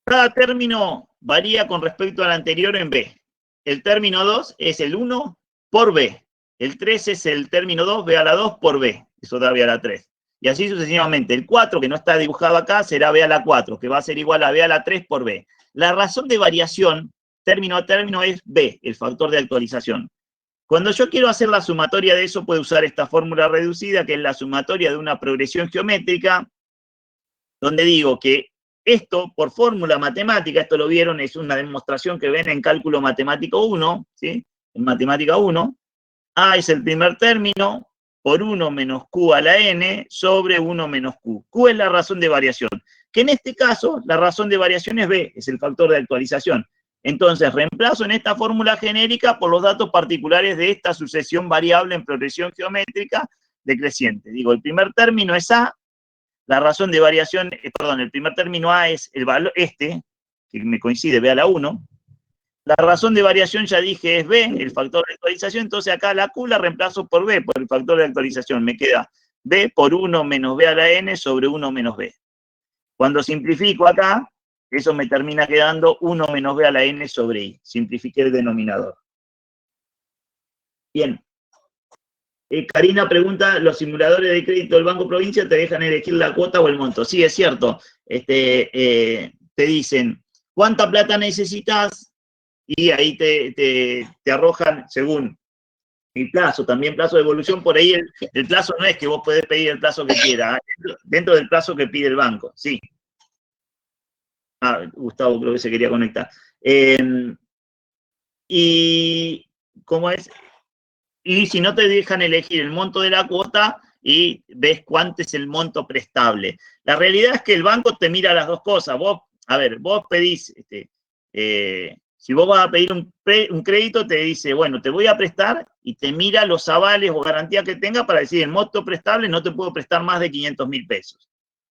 cada término varía con respecto al anterior en B. El término 2 es el 1 por B. El 3 es el término 2, B a la 2 por B. Eso da B a la 3. Y así sucesivamente. El 4, que no está dibujado acá, será B a la 4, que va a ser igual a B a la 3 por B. La razón de variación, término a término, es B, el factor de actualización. Cuando yo quiero hacer la sumatoria de eso, puedo usar esta fórmula reducida, que es la sumatoria de una progresión geométrica, donde digo que esto, por fórmula matemática, esto lo vieron, es una demostración que ven en cálculo matemático 1, ¿sí? En matemática 1, A es el primer término por 1 menos Q a la N sobre 1 menos Q. Q es la razón de variación, que en este caso la razón de variación es B, es el factor de actualización. Entonces, reemplazo en esta fórmula genérica por los datos particulares de esta sucesión variable en progresión geométrica decreciente. Digo, el primer término es A, la razón de variación, perdón, el primer término A es el valor que me coincide, B a la 1. La razón de variación, ya dije, es B, el factor de actualización. Entonces acá la Q la reemplazo por B, por el factor de actualización. Me queda B por 1 menos B a la N sobre 1 menos B. Cuando simplifico acá, eso me termina quedando 1 menos B a la N sobre I. Simplifiqué el denominador. Bien. Karina pregunta, ¿los simuladores de crédito del Banco Provincia te dejan elegir la cuota o el monto? Sí, es cierto. Te dicen, ¿cuánta plata necesitas? Y ahí te arrojan, según el plazo, también plazo de evolución, por ahí el plazo no es que vos podés pedir el plazo que quieras, dentro del plazo que pide el banco, sí. Gustavo creo que se quería conectar. Y, ¿cómo es? Y si no te dejan elegir el monto de la cuota y ves cuánto es el monto prestable. La realidad es que el banco te mira las dos cosas. Vos pedís, si vos vas a pedir un crédito, te dice, bueno, te voy a prestar y te mira los avales o garantías que tenga para decir, el monto prestable no te puedo prestar más de 500.000 pesos.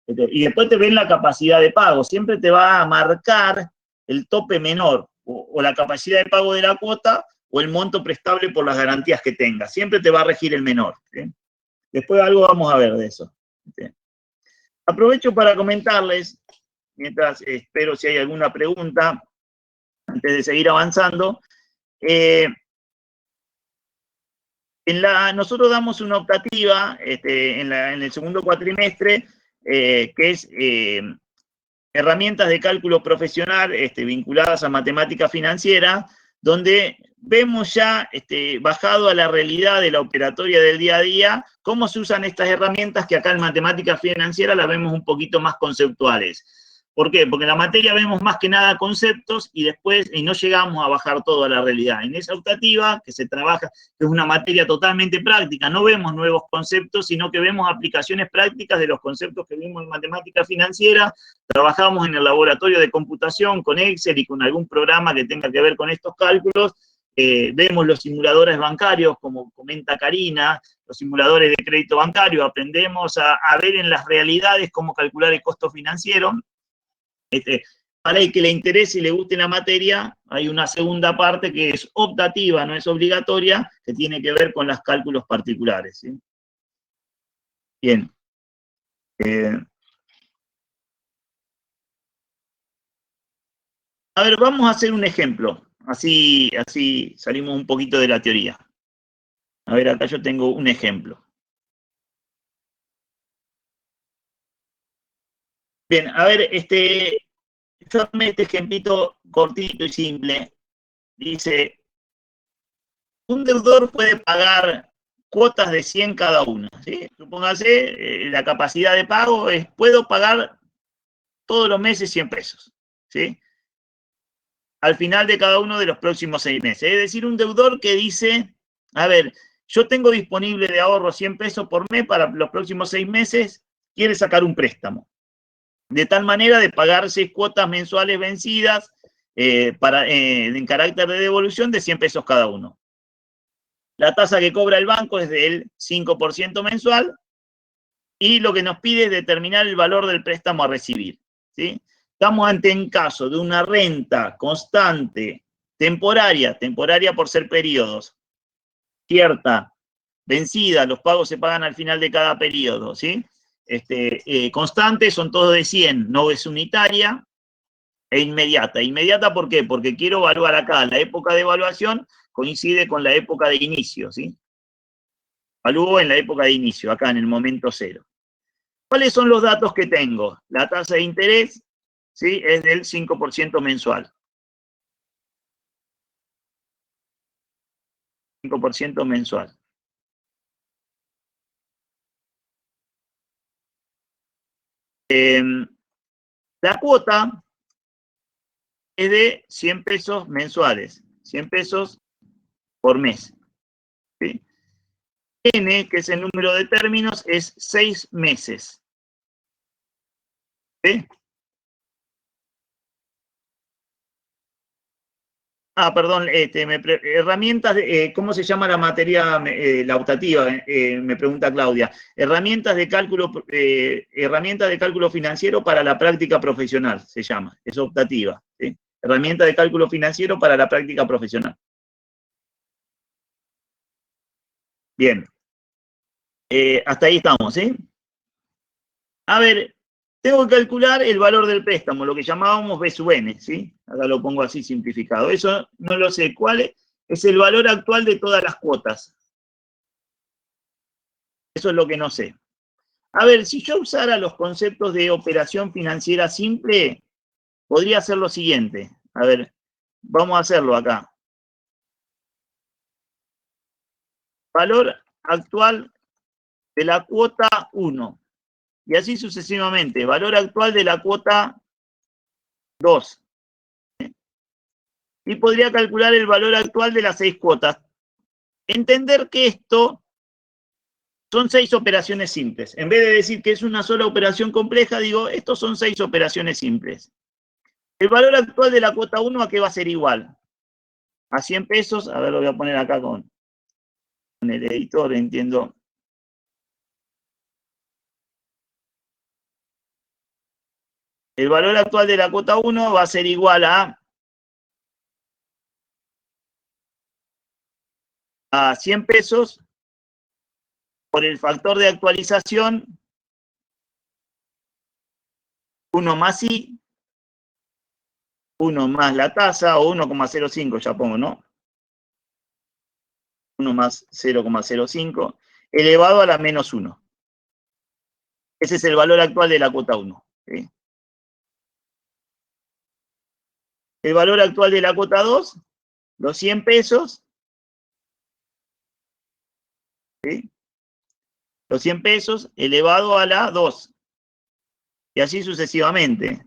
Y después te ven la capacidad de pago. Siempre te va a marcar el tope menor o la capacidad de pago de la cuota o el monto prestable por las garantías que tenga. Siempre te va a regir el menor. ¿Sí? Después algo vamos a ver de eso. ¿Sí? Aprovecho para comentarles, mientras espero si hay alguna pregunta, antes de seguir avanzando. Nosotros damos una optativa en el segundo cuatrimestre, que es herramientas de cálculo profesional vinculadas a matemática financiera, donde vemos ya, bajado a la realidad de la operatoria del día a día, cómo se usan estas herramientas que acá en matemática financiera las vemos un poquito más conceptuales. ¿Por qué? Porque en la materia vemos más que nada conceptos y no llegamos a bajar todo a la realidad. En esa optativa que se trabaja, que es una materia totalmente práctica, no vemos nuevos conceptos, sino que vemos aplicaciones prácticas de los conceptos que vimos en matemática financiera. Trabajamos en el laboratorio de computación con Excel y con algún programa que tenga que ver con estos cálculos. Vemos los simuladores bancarios, como comenta Karina, los simuladores de crédito bancario, aprendemos a ver en las realidades cómo calcular el costo financiero. Para el que le interese y le guste la materia, hay una segunda parte que es optativa, no es obligatoria, que tiene que ver con los cálculos particulares. ¿Sí? Bien. A ver, vamos a hacer un ejemplo. Así salimos un poquito de la teoría. A ver, acá yo tengo un ejemplo. Bien, a ver, yo tomé este ejemplito cortito y simple. Dice, un deudor puede pagar cuotas de 100 cada una. ¿Sí? Supóngase, la capacidad de pago es, puedo pagar todos los meses 100 pesos. ¿Sí? Al final de cada uno de los próximos 6 meses. Es decir, un deudor que dice, a ver, yo tengo disponible de ahorro 100 pesos por mes para los próximos 6 meses, quiere sacar un préstamo. De tal manera de pagar 6 cuotas mensuales vencidas en carácter de devolución de 100 pesos cada uno. La tasa que cobra el banco es del 5% mensual y lo que nos pide es determinar el valor del préstamo a recibir. ¿Sí? Estamos ante un caso de una renta constante, temporaria por ser periodos, cierta, vencida, los pagos se pagan al final de cada periodo, ¿sí? constantes, son todos de 100, no es unitaria, e inmediata. ¿Inmediata por qué? Porque quiero evaluar acá, la época de evaluación coincide con la época de inicio, ¿sí? Evalúo en la época de inicio, acá en el momento cero. ¿Cuáles son los datos que tengo? La tasa de interés, ¿sí? Es del 5% mensual. 5% mensual. La cuota es de 100 pesos mensuales, 100 pesos por mes. ¿Sí? N, que es el número de términos, es 6 meses. ¿Sí? Perdón, herramientas, ¿cómo se llama la materia, la optativa? Me pregunta Claudia. Herramientas de cálculo financiero para la práctica profesional, se llama, es optativa. ¿Sí? Herramienta de cálculo financiero para la práctica profesional. Bien. Hasta ahí estamos, ¿sí? A ver, tengo que calcular el valor del préstamo, lo que llamábamos B sub N, ¿sí? Acá lo pongo así simplificado. Eso no lo sé. ¿Cuál es el valor actual de todas las cuotas? Eso es lo que no sé. A ver, si yo usara los conceptos de operación financiera simple, podría hacer lo siguiente. A ver, vamos a hacerlo acá. Valor actual de la cuota 1. Y así sucesivamente. Valor actual de la cuota 2. Y podría calcular el valor actual de las 6 cuotas. Entender que esto son 6 operaciones simples. En vez de decir que es una sola operación compleja, digo, estos son 6 operaciones simples. El valor actual de la cuota 1, ¿a qué va a ser igual? A 100 pesos. A ver, lo voy a poner acá con el editor, entiendo. El valor actual de la cuota 1 va a ser igual a 100 pesos por el factor de actualización 1 más I, 1 más la tasa, o 1,05 ya pongo, ¿no? 1 más 0,05, elevado a la menos 1. Ese es el valor actual de la cuota 1. ¿Sí? El valor actual de la cuota 2, los 100 pesos. ¿Sí? Los 100 pesos elevado a la 2. Y así sucesivamente.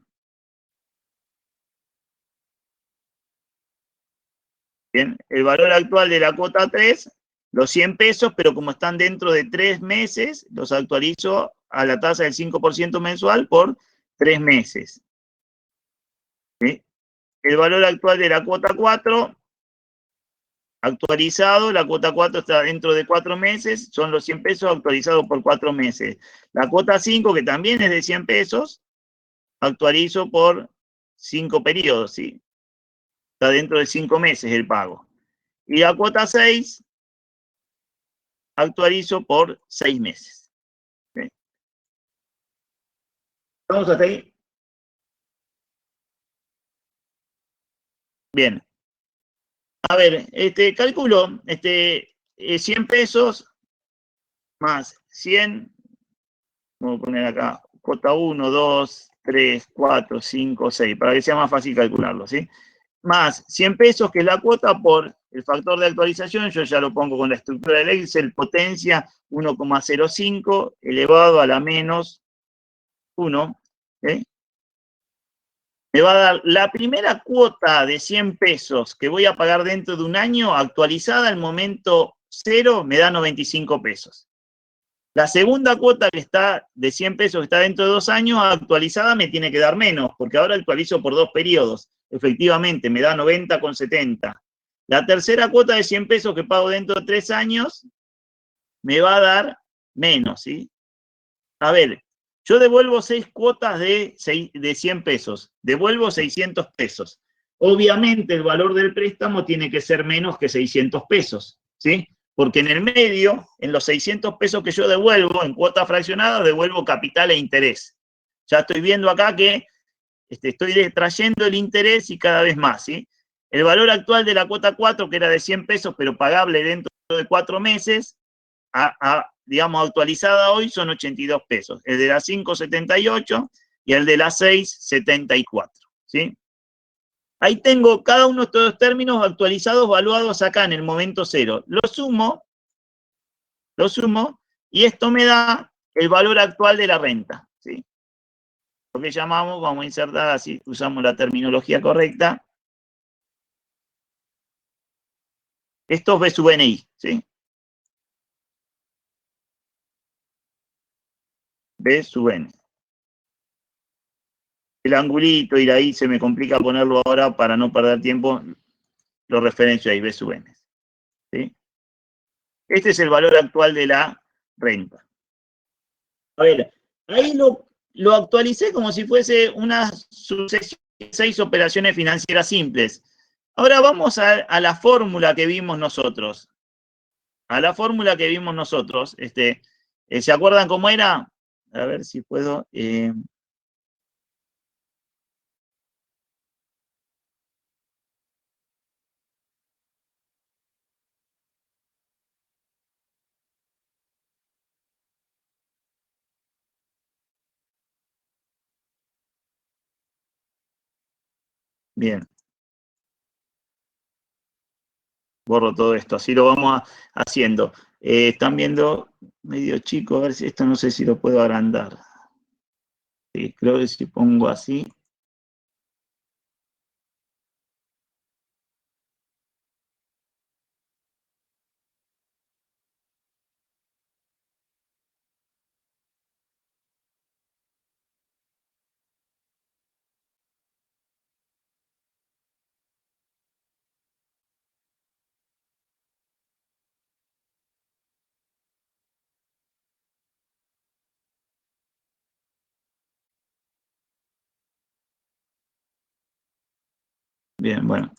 Bien, el valor actual de la cuota 3, los 100 pesos, pero como están dentro de 3 meses, los actualizo a la tasa del 5% mensual por 3 meses. ¿Sí? El valor actual de la cuota 4, actualizado, la cuota 4 está dentro de 4 meses, son los 100 pesos actualizados por 4 meses. La cuota 5, que también es de 100 pesos, actualizo por 5 periodos, ¿sí? Está dentro de 5 meses el pago. Y la cuota 6, actualizo por 6 meses. ¿Sí? ¿Estamos hasta ahí? Bien. A ver, calculo 100 pesos más 100, vamos a poner acá, cuota 1, 2, 3, 4, 5, 6, para que sea más fácil calcularlo, ¿sí? Más 100 pesos, que es la cuota, por el factor de actualización, yo ya lo pongo con la estructura del Excel, potencia 1,05 elevado a la menos 1, ¿sí? Me va a dar la primera cuota de 100 pesos que voy a pagar dentro de un año, actualizada al momento 0, me da 95 pesos. La segunda cuota que está de 100 pesos, que está dentro de 2 años, actualizada me tiene que dar menos, porque ahora actualizo por 2 periodos. Efectivamente, me da 90,70. La tercera cuota de 100 pesos que pago dentro de 3 años, me va a dar menos, ¿sí? A ver, yo devuelvo 6 cuotas de 100 pesos, devuelvo 600 pesos. Obviamente el valor del préstamo tiene que ser menos que 600 pesos, ¿sí? porque en el medio, en los 600 pesos que yo devuelvo en cuota fraccionada, devuelvo capital e interés. Ya estoy viendo acá que estoy detrayendo el interés y cada vez más, ¿sí? El valor actual de la cuota 4, que era de 100 pesos, pero pagable dentro de 4 meses, digamos, actualizada hoy, son 82 pesos. El de la 5, 78, y el de la 6, 74, ¿sí? Ahí tengo cada uno de estos términos actualizados, evaluados acá en el momento cero. Lo sumo, y esto me da el valor actual de la renta, ¿sí? Lo que llamamos, vamos a insertar, así usamos la terminología correcta, esto es B sub NI, ¿sí? B sub N. El angulito y la I se me complica ponerlo ahora para no perder tiempo, lo referencio ahí, B sub N, ¿sí? Este es el valor actual de la renta. A ver, ahí lo actualicé como si fuese una sucesión de 6 operaciones financieras simples. Ahora vamos a la fórmula que vimos nosotros. A la fórmula que vimos nosotros. ¿Se acuerdan cómo era? A ver si puedo. Bien. Borro todo esto, así lo vamos haciendo. Están viendo medio chico, a ver si esto no sé si lo puedo agrandar. Sí, creo que si pongo así. Bien, bueno.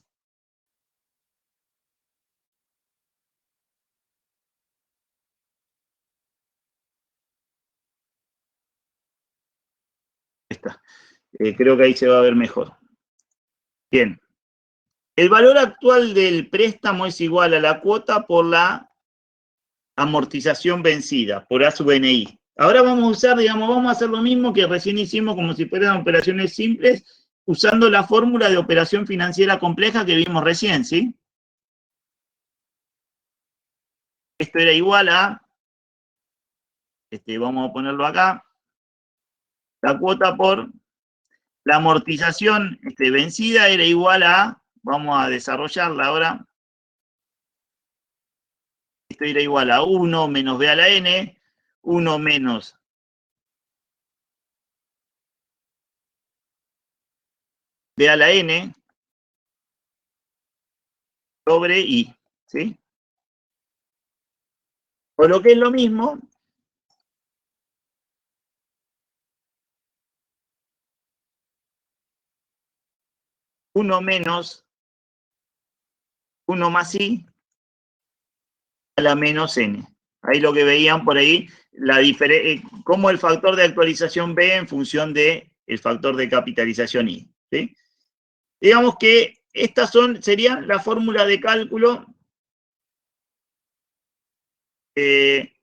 Está. Creo que ahí se va a ver mejor. Bien. El valor actual del préstamo es igual a la cuota por la amortización vencida, por A sub NI. Ahora vamos a usar, digamos, vamos a hacer lo mismo que recién hicimos como si fueran operaciones simples, usando la fórmula de operación financiera compleja que vimos recién, ¿sí? Esto era igual a, vamos a ponerlo acá, la cuota por la amortización vencida era igual a, vamos a desarrollarla ahora, esto era igual a 1 menos B a la N, 1 menos B a la N sobre I, ¿sí? O lo que es lo mismo, uno menos 1 más I a la menos N. Ahí lo que veían por ahí, cómo el factor de actualización B en función del factor de capitalización I, ¿sí? Digamos que estas serían la fórmula de cálculo que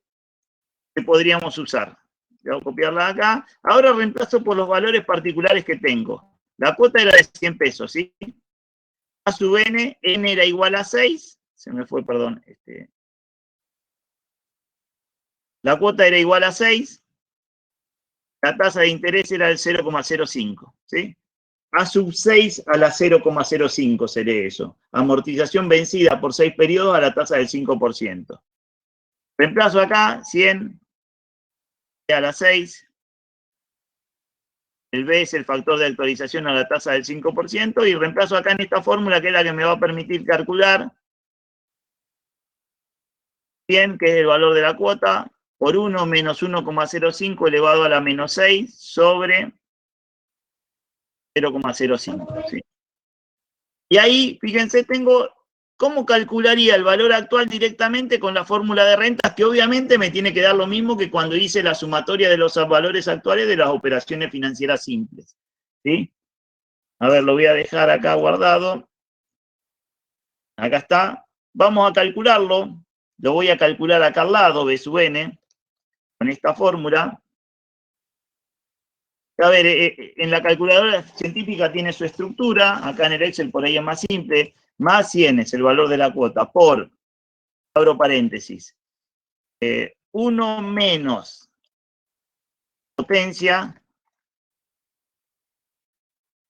podríamos usar. Voy a copiarla acá. Ahora reemplazo por los valores particulares que tengo. La cuota era de 100 pesos, ¿sí? A sub N, N era igual a 6. Se me fue, perdón. La cuota era igual a 6. La tasa de interés era el 0,05, ¿sí? A sub 6 a la 0,05 sería eso. Amortización vencida por 6 periodos a la tasa del 5%. Reemplazo acá 100 a la 6. El B es el factor de actualización a la tasa del 5%, y reemplazo acá en esta fórmula, que es la que me va a permitir calcular 100, que es el valor de la cuota, por 1 menos 1,05 elevado a la menos 6 sobre 0,05. ¿Sí? Y ahí, fíjense, tengo ¿cómo calcularía el valor actual directamente con la fórmula de rentas? Que obviamente me tiene que dar lo mismo que cuando hice la sumatoria de los valores actuales de las operaciones financieras simples. ¿Sí? A ver, lo voy a dejar acá guardado. Acá está. Vamos a calcularlo. Lo voy a calcular acá al lado, B sub n, con esta fórmula. A ver, en la calculadora científica tiene su estructura. Acá en el Excel por ahí es más simple. Más 100 es el valor de la cuota por, abro paréntesis, 1 menos potencia,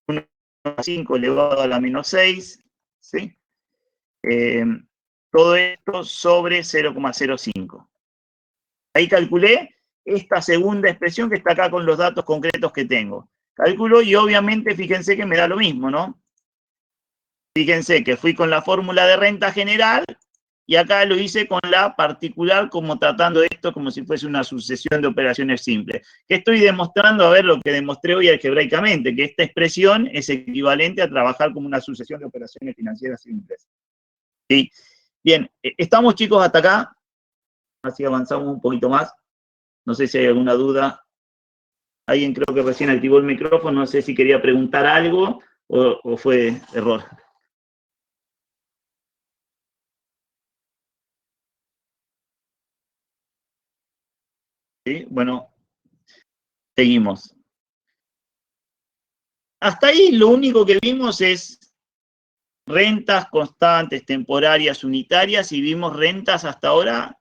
1,5 elevado a la menos 6, ¿sí? Todo esto sobre 0,05. Ahí calculé esta segunda expresión que está acá con los datos concretos que tengo. Calculo y obviamente fíjense que me da lo mismo, ¿no? Fíjense que fui con la fórmula de renta general y acá lo hice con la particular, como tratando esto como si fuese una sucesión de operaciones simples. ¿Qué estoy demostrando? A ver, lo que demostré hoy algebraicamente, que esta expresión es equivalente a trabajar como una sucesión de operaciones financieras simples. ¿Sí? Bien, ¿estamos, chicos, hasta acá? Así avanzamos un poquito más. No sé si hay alguna duda. Alguien creo que recién activó el micrófono, no sé si quería preguntar algo o fue error. ¿Sí? Bueno, seguimos. Hasta ahí lo único que vimos es rentas constantes, temporarias, unitarias, y vimos rentas hasta ahora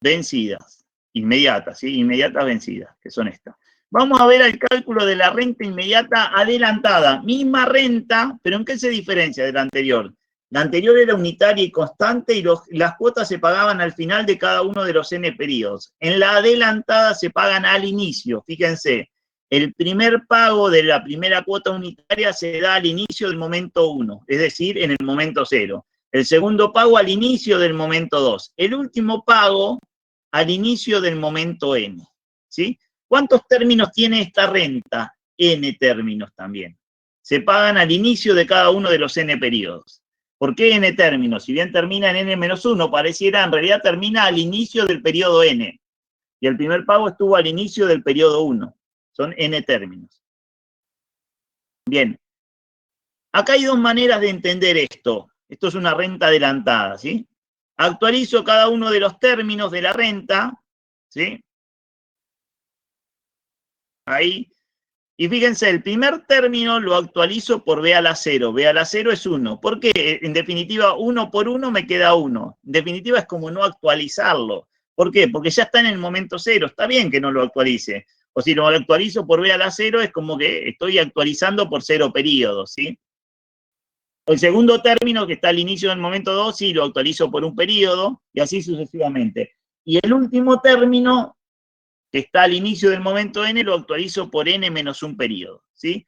vencidas, inmediatas, ¿sí? Inmediatas vencidas, que son estas. Vamos a ver el cálculo de la renta inmediata adelantada. Misma renta, pero ¿en qué se diferencia de la anterior? La anterior era unitaria y constante y las cuotas se pagaban al final de cada uno de los n periodos. En la adelantada se pagan al inicio, fíjense. El primer pago de la primera cuota unitaria se da al inicio del momento 1, es decir, en el momento 0. El segundo pago al inicio del momento 2. El último pago al inicio del momento n. ¿Sí? ¿Cuántos términos tiene esta renta? N términos también. Se pagan al inicio de cada uno de los n periodos. ¿Por qué n términos? Si bien termina en n-1, pareciera, en realidad termina al inicio del periodo n. Y el primer pago estuvo al inicio del periodo 1. Son n términos. Bien. Acá hay dos maneras de entender esto. Esto es una renta adelantada, ¿sí? Actualizo cada uno de los términos de la renta, ¿sí? Ahí. Y fíjense, el primer término lo actualizo por B a la 0. B a la 0 es 1. ¿Por qué? En definitiva, 1 por 1 me queda 1. En definitiva, es como no actualizarlo. ¿Por qué? Porque ya está en el momento 0. Está bien que no lo actualice. O si lo actualizo por B a la 0, es como que estoy actualizando por 0 periodos, ¿sí? El segundo término, que está al inicio del momento 2, sí, lo actualizo por un periodo, y así sucesivamente. Y el último término, que está al inicio del momento n, lo actualizo por n menos un periodo, ¿sí?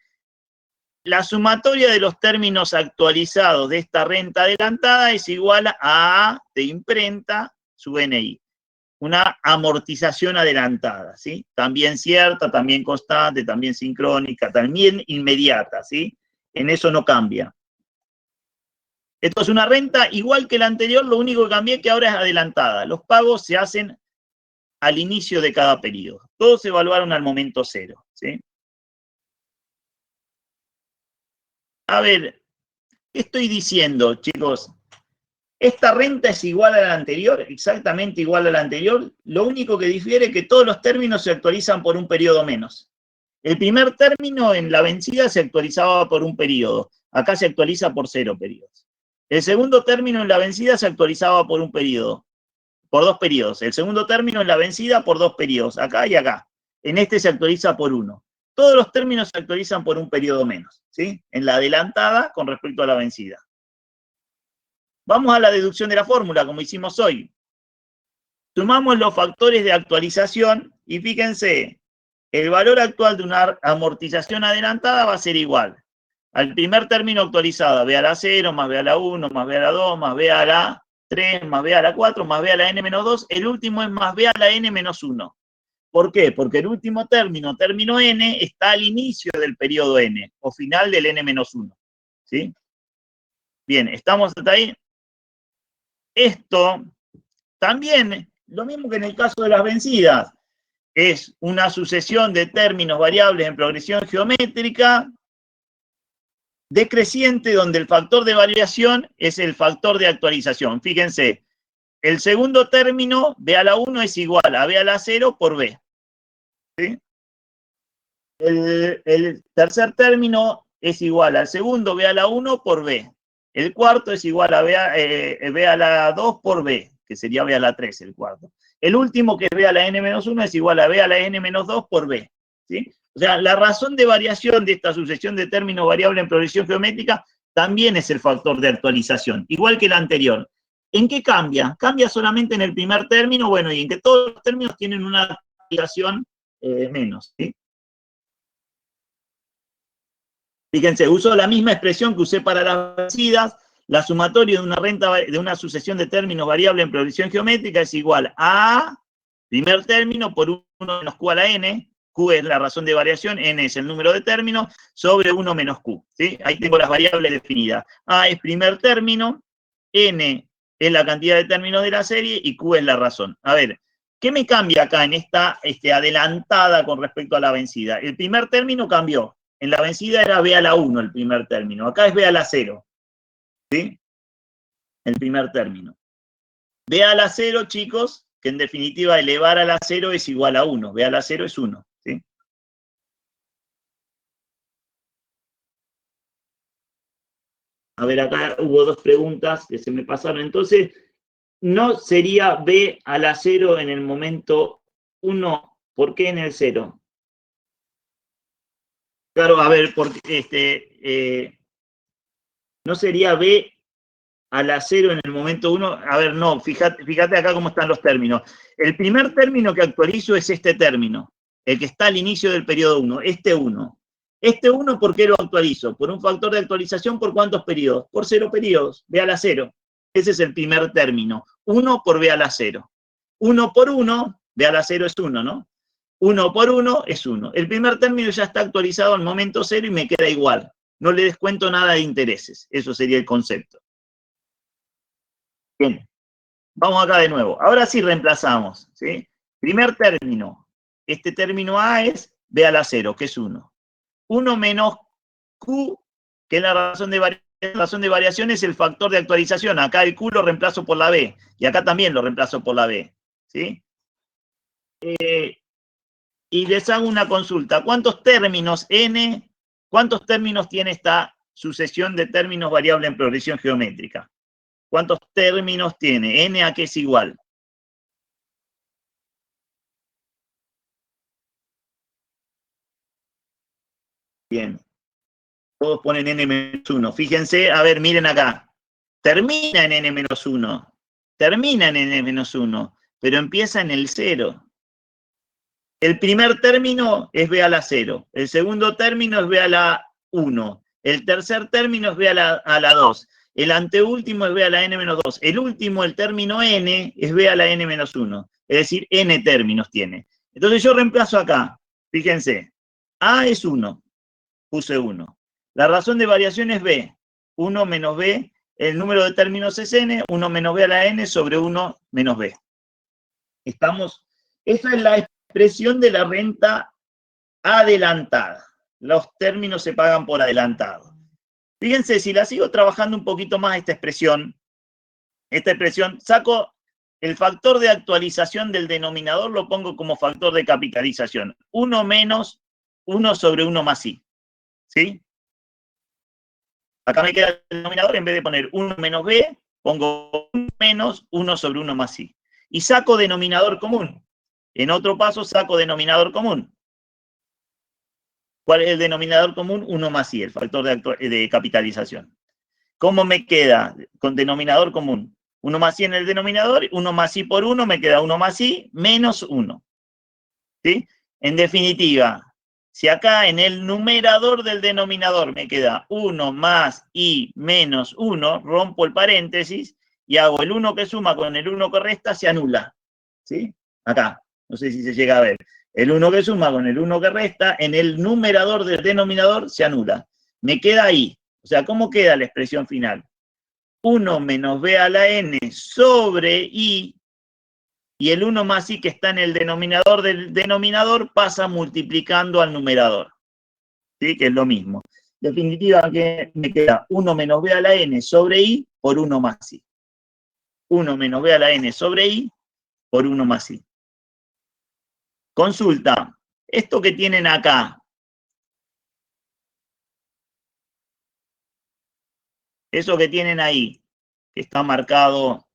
La sumatoria de los términos actualizados de esta renta adelantada es igual a A de imprenta sub NI. Una amortización adelantada, ¿sí? También cierta, también constante, también sincrónica, también inmediata, ¿sí? En eso no cambia. Esto es una renta igual que la anterior, lo único que cambié es que ahora es adelantada. Los pagos se hacen al inicio de cada periodo. Todos se evaluaron al momento 0, ¿sí? A ver, ¿qué estoy diciendo, chicos? Esta renta es igual a la anterior, exactamente igual a la anterior. Lo único que difiere es que todos los términos se actualizan por un periodo menos. El primer término en la vencida se actualizaba por un periodo. Acá se actualiza por 0 periodos. El segundo término en la vencida se actualizaba por un periodo. Por 2 periodos. El segundo término en la vencida por 2 periodos. Acá y acá. En este se actualiza por 1. Todos los términos se actualizan por un periodo menos, ¿sí? En la adelantada con respecto a la vencida. Vamos a la deducción de la fórmula, como hicimos hoy. Sumamos los factores de actualización y fíjense, el valor actual de una amortización adelantada va a ser igual al primer término actualizado, B a la 0, más B a la 1, más B a la 2, más B a la 3, más B a la 4, más B a la n-2, el último es más B a la n-1. ¿Por qué? Porque el último término, término n, está al inicio del periodo n, o final del n-1. ¿Sí? Bien, ¿estamos hasta ahí? Esto también, lo mismo que en el caso de las vencidas, es una sucesión de términos variables en progresión geométrica decreciente, donde el factor de variación es el factor de actualización. Fíjense, el segundo término, B a la 1 es igual a B a la 0 por B. ¿Sí? El tercer término es igual al segundo B a la 1 por B. El cuarto es igual a B a la 2 por B, que sería B a la 3 el cuarto. El último, que es B a la n-1, es igual a B a la n-2 por B. ¿Sí? O sea, la razón de variación de esta sucesión de términos variables en progresión geométrica también es el factor de actualización, igual que el anterior. ¿En qué cambia? Cambia solamente en el primer término, bueno, y en que todos los términos tienen una actualización menos. ¿Sí? Fíjense, uso la misma expresión que usé para las vencidas. La sumatoria de una sucesión de términos variable en progresión geométrica es igual a primer término por 1 menos q a la n. Q es la razón de variación, n es el número de términos, sobre 1 menos q. ¿Sí? Ahí tengo las variables definidas. A es primer término, n es la cantidad de términos de la serie y q es la razón. A ver, ¿qué me cambia acá en esta adelantada con respecto a la vencida? El primer término cambió. En la vencida era B a la 1 el primer término. Acá es B a la 0. ¿Sí? El primer término. B a la 0, chicos, que en definitiva elevar a la 0 es igual a 1. B a la 0 es 1. ¿Sí? A ver, acá hubo dos preguntas que se me pasaron. Entonces, ¿no sería B a la 0 en el momento 1? ¿Por qué en el 0? Claro, a ver, porque no sería B a la 0 en el momento 1. A ver, no, fíjate acá cómo están los términos. El primer término que actualizo es este término, el que está al inicio del periodo 1, este 1. Este 1, ¿por qué lo actualizo? Por un factor de actualización, ¿por cuántos periodos? Por 0 periodos, B a la 0. Ese es el primer término. 1 por B a la 0. 1 por 1, B a la 0 es 1, ¿no? 1 por 1 es 1. El primer término ya está actualizado al momento 0 y me queda igual. No le descuento nada de intereses. Eso sería el concepto. Bien, vamos acá de nuevo. Ahora sí reemplazamos. ¿Sí? Primer término. Este término A es B a la 0, que es 1. 1 menos Q, que es la razón de variación, es el factor de actualización. Acá el Q lo reemplazo por la B. Y acá también lo reemplazo por la B. ¿Sí? Y les hago una consulta. ¿Cuántos términos N, cuántos términos tiene esta sucesión de términos variable en progresión geométrica? ¿Cuántos términos tiene? N a qué es igual. Bien. Todos ponen n-1. Fíjense, a ver, miren acá. Termina en n-1. Termina en n-1, pero empieza en el 0. El primer término es B a la 0. El segundo término es B a la 1. El tercer término es B a la 2. El anteúltimo es B a la n-2. El último, el término n, es B a la n-1. Es decir, n términos tiene. Entonces yo reemplazo acá. Fíjense. A es 1. Puse 1. La razón de variación es B. 1 menos B. El número de términos es n. 1 menos B a la n sobre 1 menos B. Estamos. Esa es la expresión de la renta adelantada. Los términos se pagan por adelantado. Fíjense, si la sigo trabajando un poquito más esta expresión, saco el factor de actualización del denominador, lo pongo como factor de capitalización. 1 menos 1 sobre 1 más i. ¿Sí? Acá me queda el denominador, en vez de poner 1 menos b, pongo 1 menos 1 sobre 1 más i. Y saco denominador común. En otro paso saco denominador común. ¿Cuál es el denominador común? 1 más i, el factor de capitalización. ¿Cómo me queda con denominador común? 1 más i en el denominador, 1 más i por 1, me queda 1 más i menos 1. ¿Sí? En definitiva, si acá en el numerador del denominador me queda 1 más i menos 1, rompo el paréntesis y hago el 1 que suma con el 1 que resta, se anula. ¿Sí? Acá, no sé si se llega a ver. El 1 que suma con el 1 que resta, en el numerador del denominador se anula. Me queda ahí. O sea, ¿cómo queda la expresión final? 1 menos B a la N sobre I, y el 1 más I que está en el denominador del denominador pasa multiplicando al numerador, ¿sí? Que es lo mismo. En definitiva, que me queda 1 menos B a la N sobre I por 1 más I. 1 menos B a la N sobre I por 1 más I. Consulta, esto que tienen acá, eso que tienen ahí, que está marcado,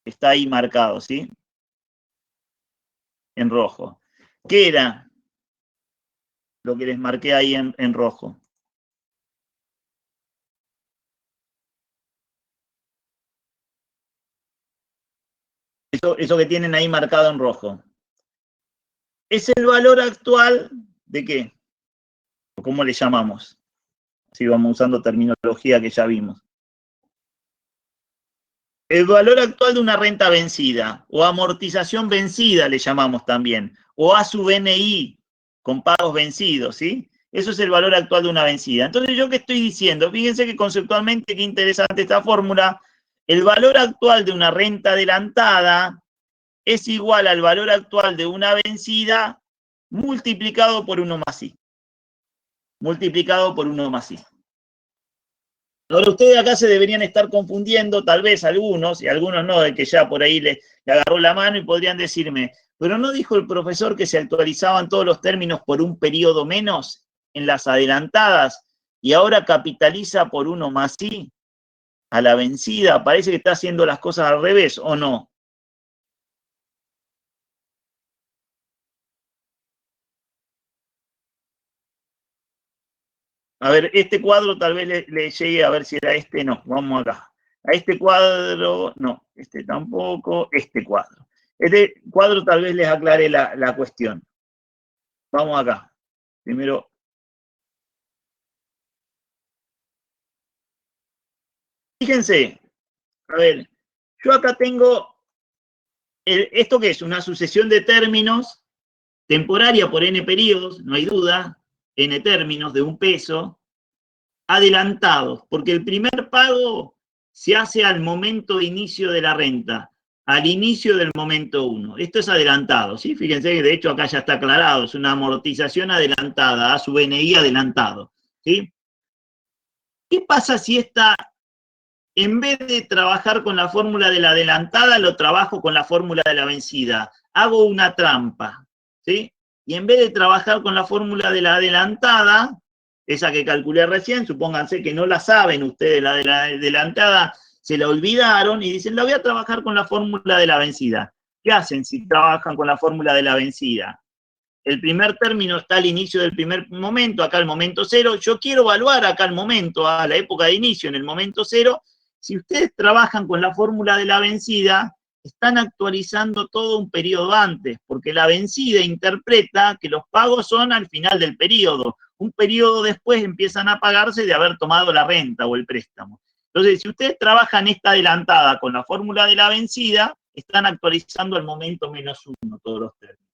está ahí marcado, ¿sí? En rojo. ¿Qué era lo que les marqué ahí en rojo? Eso que tienen ahí marcado en rojo. Es el valor actual de ¿qué? ¿Cómo le llamamos? Si vamos usando terminología que ya vimos. El valor actual de una renta vencida, o amortización vencida le llamamos también, o a su BNI, con pagos vencidos, ¿sí? Eso es el valor actual de una vencida. Entonces, ¿yo qué estoy diciendo? Fíjense que conceptualmente, qué interesante esta fórmula. El valor actual de una renta adelantada es igual al valor actual de una vencida multiplicado por 1 más I. Multiplicado por 1 más I. Ahora ustedes acá se deberían estar confundiendo, tal vez algunos, y algunos no, de que ya por ahí le agarró la mano y podrían decirme, pero ¿no dijo el profesor que se actualizaban todos los términos por un periodo menos en las adelantadas y ahora capitaliza por 1 más I a la vencida? Parece que está haciendo las cosas al revés, ¿o no? A ver, este cuadro tal vez le llegue a ver si era este, no, vamos acá. A este cuadro, no, este tampoco, este cuadro. Este cuadro tal vez les aclare la cuestión. Vamos acá. Primero, fíjense, a ver, yo acá tengo, ¿esto qué es? Una sucesión de términos temporaria por n periodos, no hay duda, n términos de 1 peso, adelantados, porque el primer pago se hace al momento de inicio de la renta, al inicio del momento 1. Esto es adelantado, ¿sí? Fíjense que de hecho acá ya está aclarado, es una amortización adelantada, a su BNI adelantado, ¿sí? ¿Qué pasa si esta, en vez de trabajar con la fórmula de la adelantada, lo trabajo con la fórmula de la vencida? Hago una trampa, ¿sí? Y en vez de trabajar con la fórmula de la adelantada, esa que calculé recién, supónganse que no la saben ustedes, la de la adelantada, se la olvidaron y dicen, la voy a trabajar con la fórmula de la vencida. ¿Qué hacen si trabajan con la fórmula de la vencida? El primer término está al inicio del primer momento, acá el momento 0. Yo quiero evaluar acá el momento, a la época de inicio, en el momento 0. Si ustedes trabajan con la fórmula de la vencida, están actualizando todo un periodo antes, porque la vencida interpreta que los pagos son al final del periodo. Un periodo después empiezan a pagarse de haber tomado la renta o el préstamo. Entonces, si ustedes trabajan esta adelantada con la fórmula de la vencida, están actualizando al momento -1 todos los términos.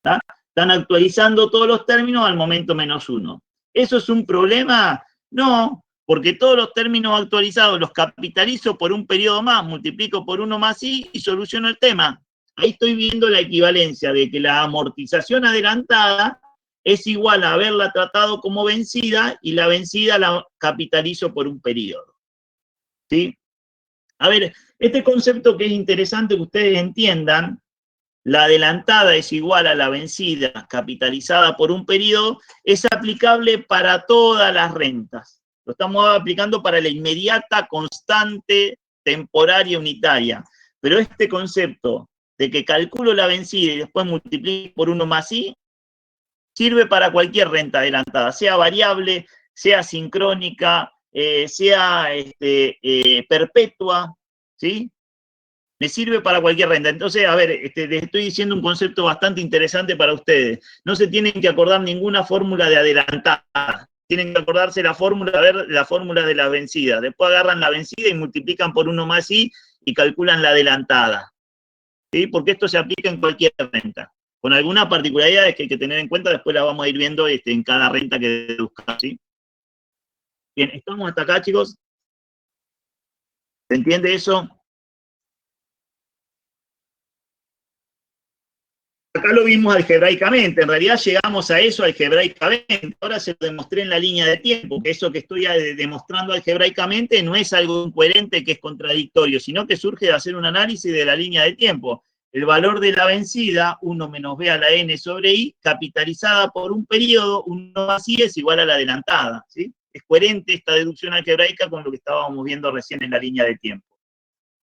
¿Tá? Están actualizando todos los términos al momento -1. ¿Eso es un problema? No, porque todos los términos actualizados los capitalizo por un periodo más, multiplico por 1 más I y soluciono el tema. Ahí estoy viendo la equivalencia de que la amortización adelantada es igual a haberla tratado como vencida y la vencida la capitalizo por un periodo. ¿Sí? A ver, este concepto que es interesante que ustedes entiendan, la adelantada es igual a la vencida capitalizada por un periodo, es aplicable para todas las rentas. Lo estamos aplicando para la inmediata, constante, temporaria, unitaria. Pero este concepto de que calculo la vencida y después multiplico por 1 más I, sirve para cualquier renta adelantada, sea variable, sea sincrónica, sea perpetua, ¿sí? Me sirve para cualquier renta. Entonces, a ver, les estoy diciendo un concepto bastante interesante para ustedes. No se tienen que acordar ninguna fórmula de adelantada. Tienen que acordarse la fórmula, a ver, la fórmula de la vencida. Después agarran la vencida y multiplican por 1 más I y calculan la adelantada. ¿Sí? Porque esto se aplica en cualquier renta. Con algunas particularidades que hay que tener en cuenta, después la vamos a ir viendo en cada renta que deduzca, ¿sí? Bien, ¿estamos hasta acá, chicos? ¿Se entiende eso? Acá lo vimos algebraicamente, en realidad llegamos a eso algebraicamente, ahora se lo demostré en la línea de tiempo, que eso que estoy demostrando algebraicamente no es algo incoherente que es contradictorio, sino que surge de hacer un análisis de la línea de tiempo. El valor de la vencida, 1 menos b a la n sobre i, capitalizada por un periodo, 1 más i es igual a la adelantada, ¿sí? Es coherente esta deducción algebraica con lo que estábamos viendo recién en la línea de tiempo.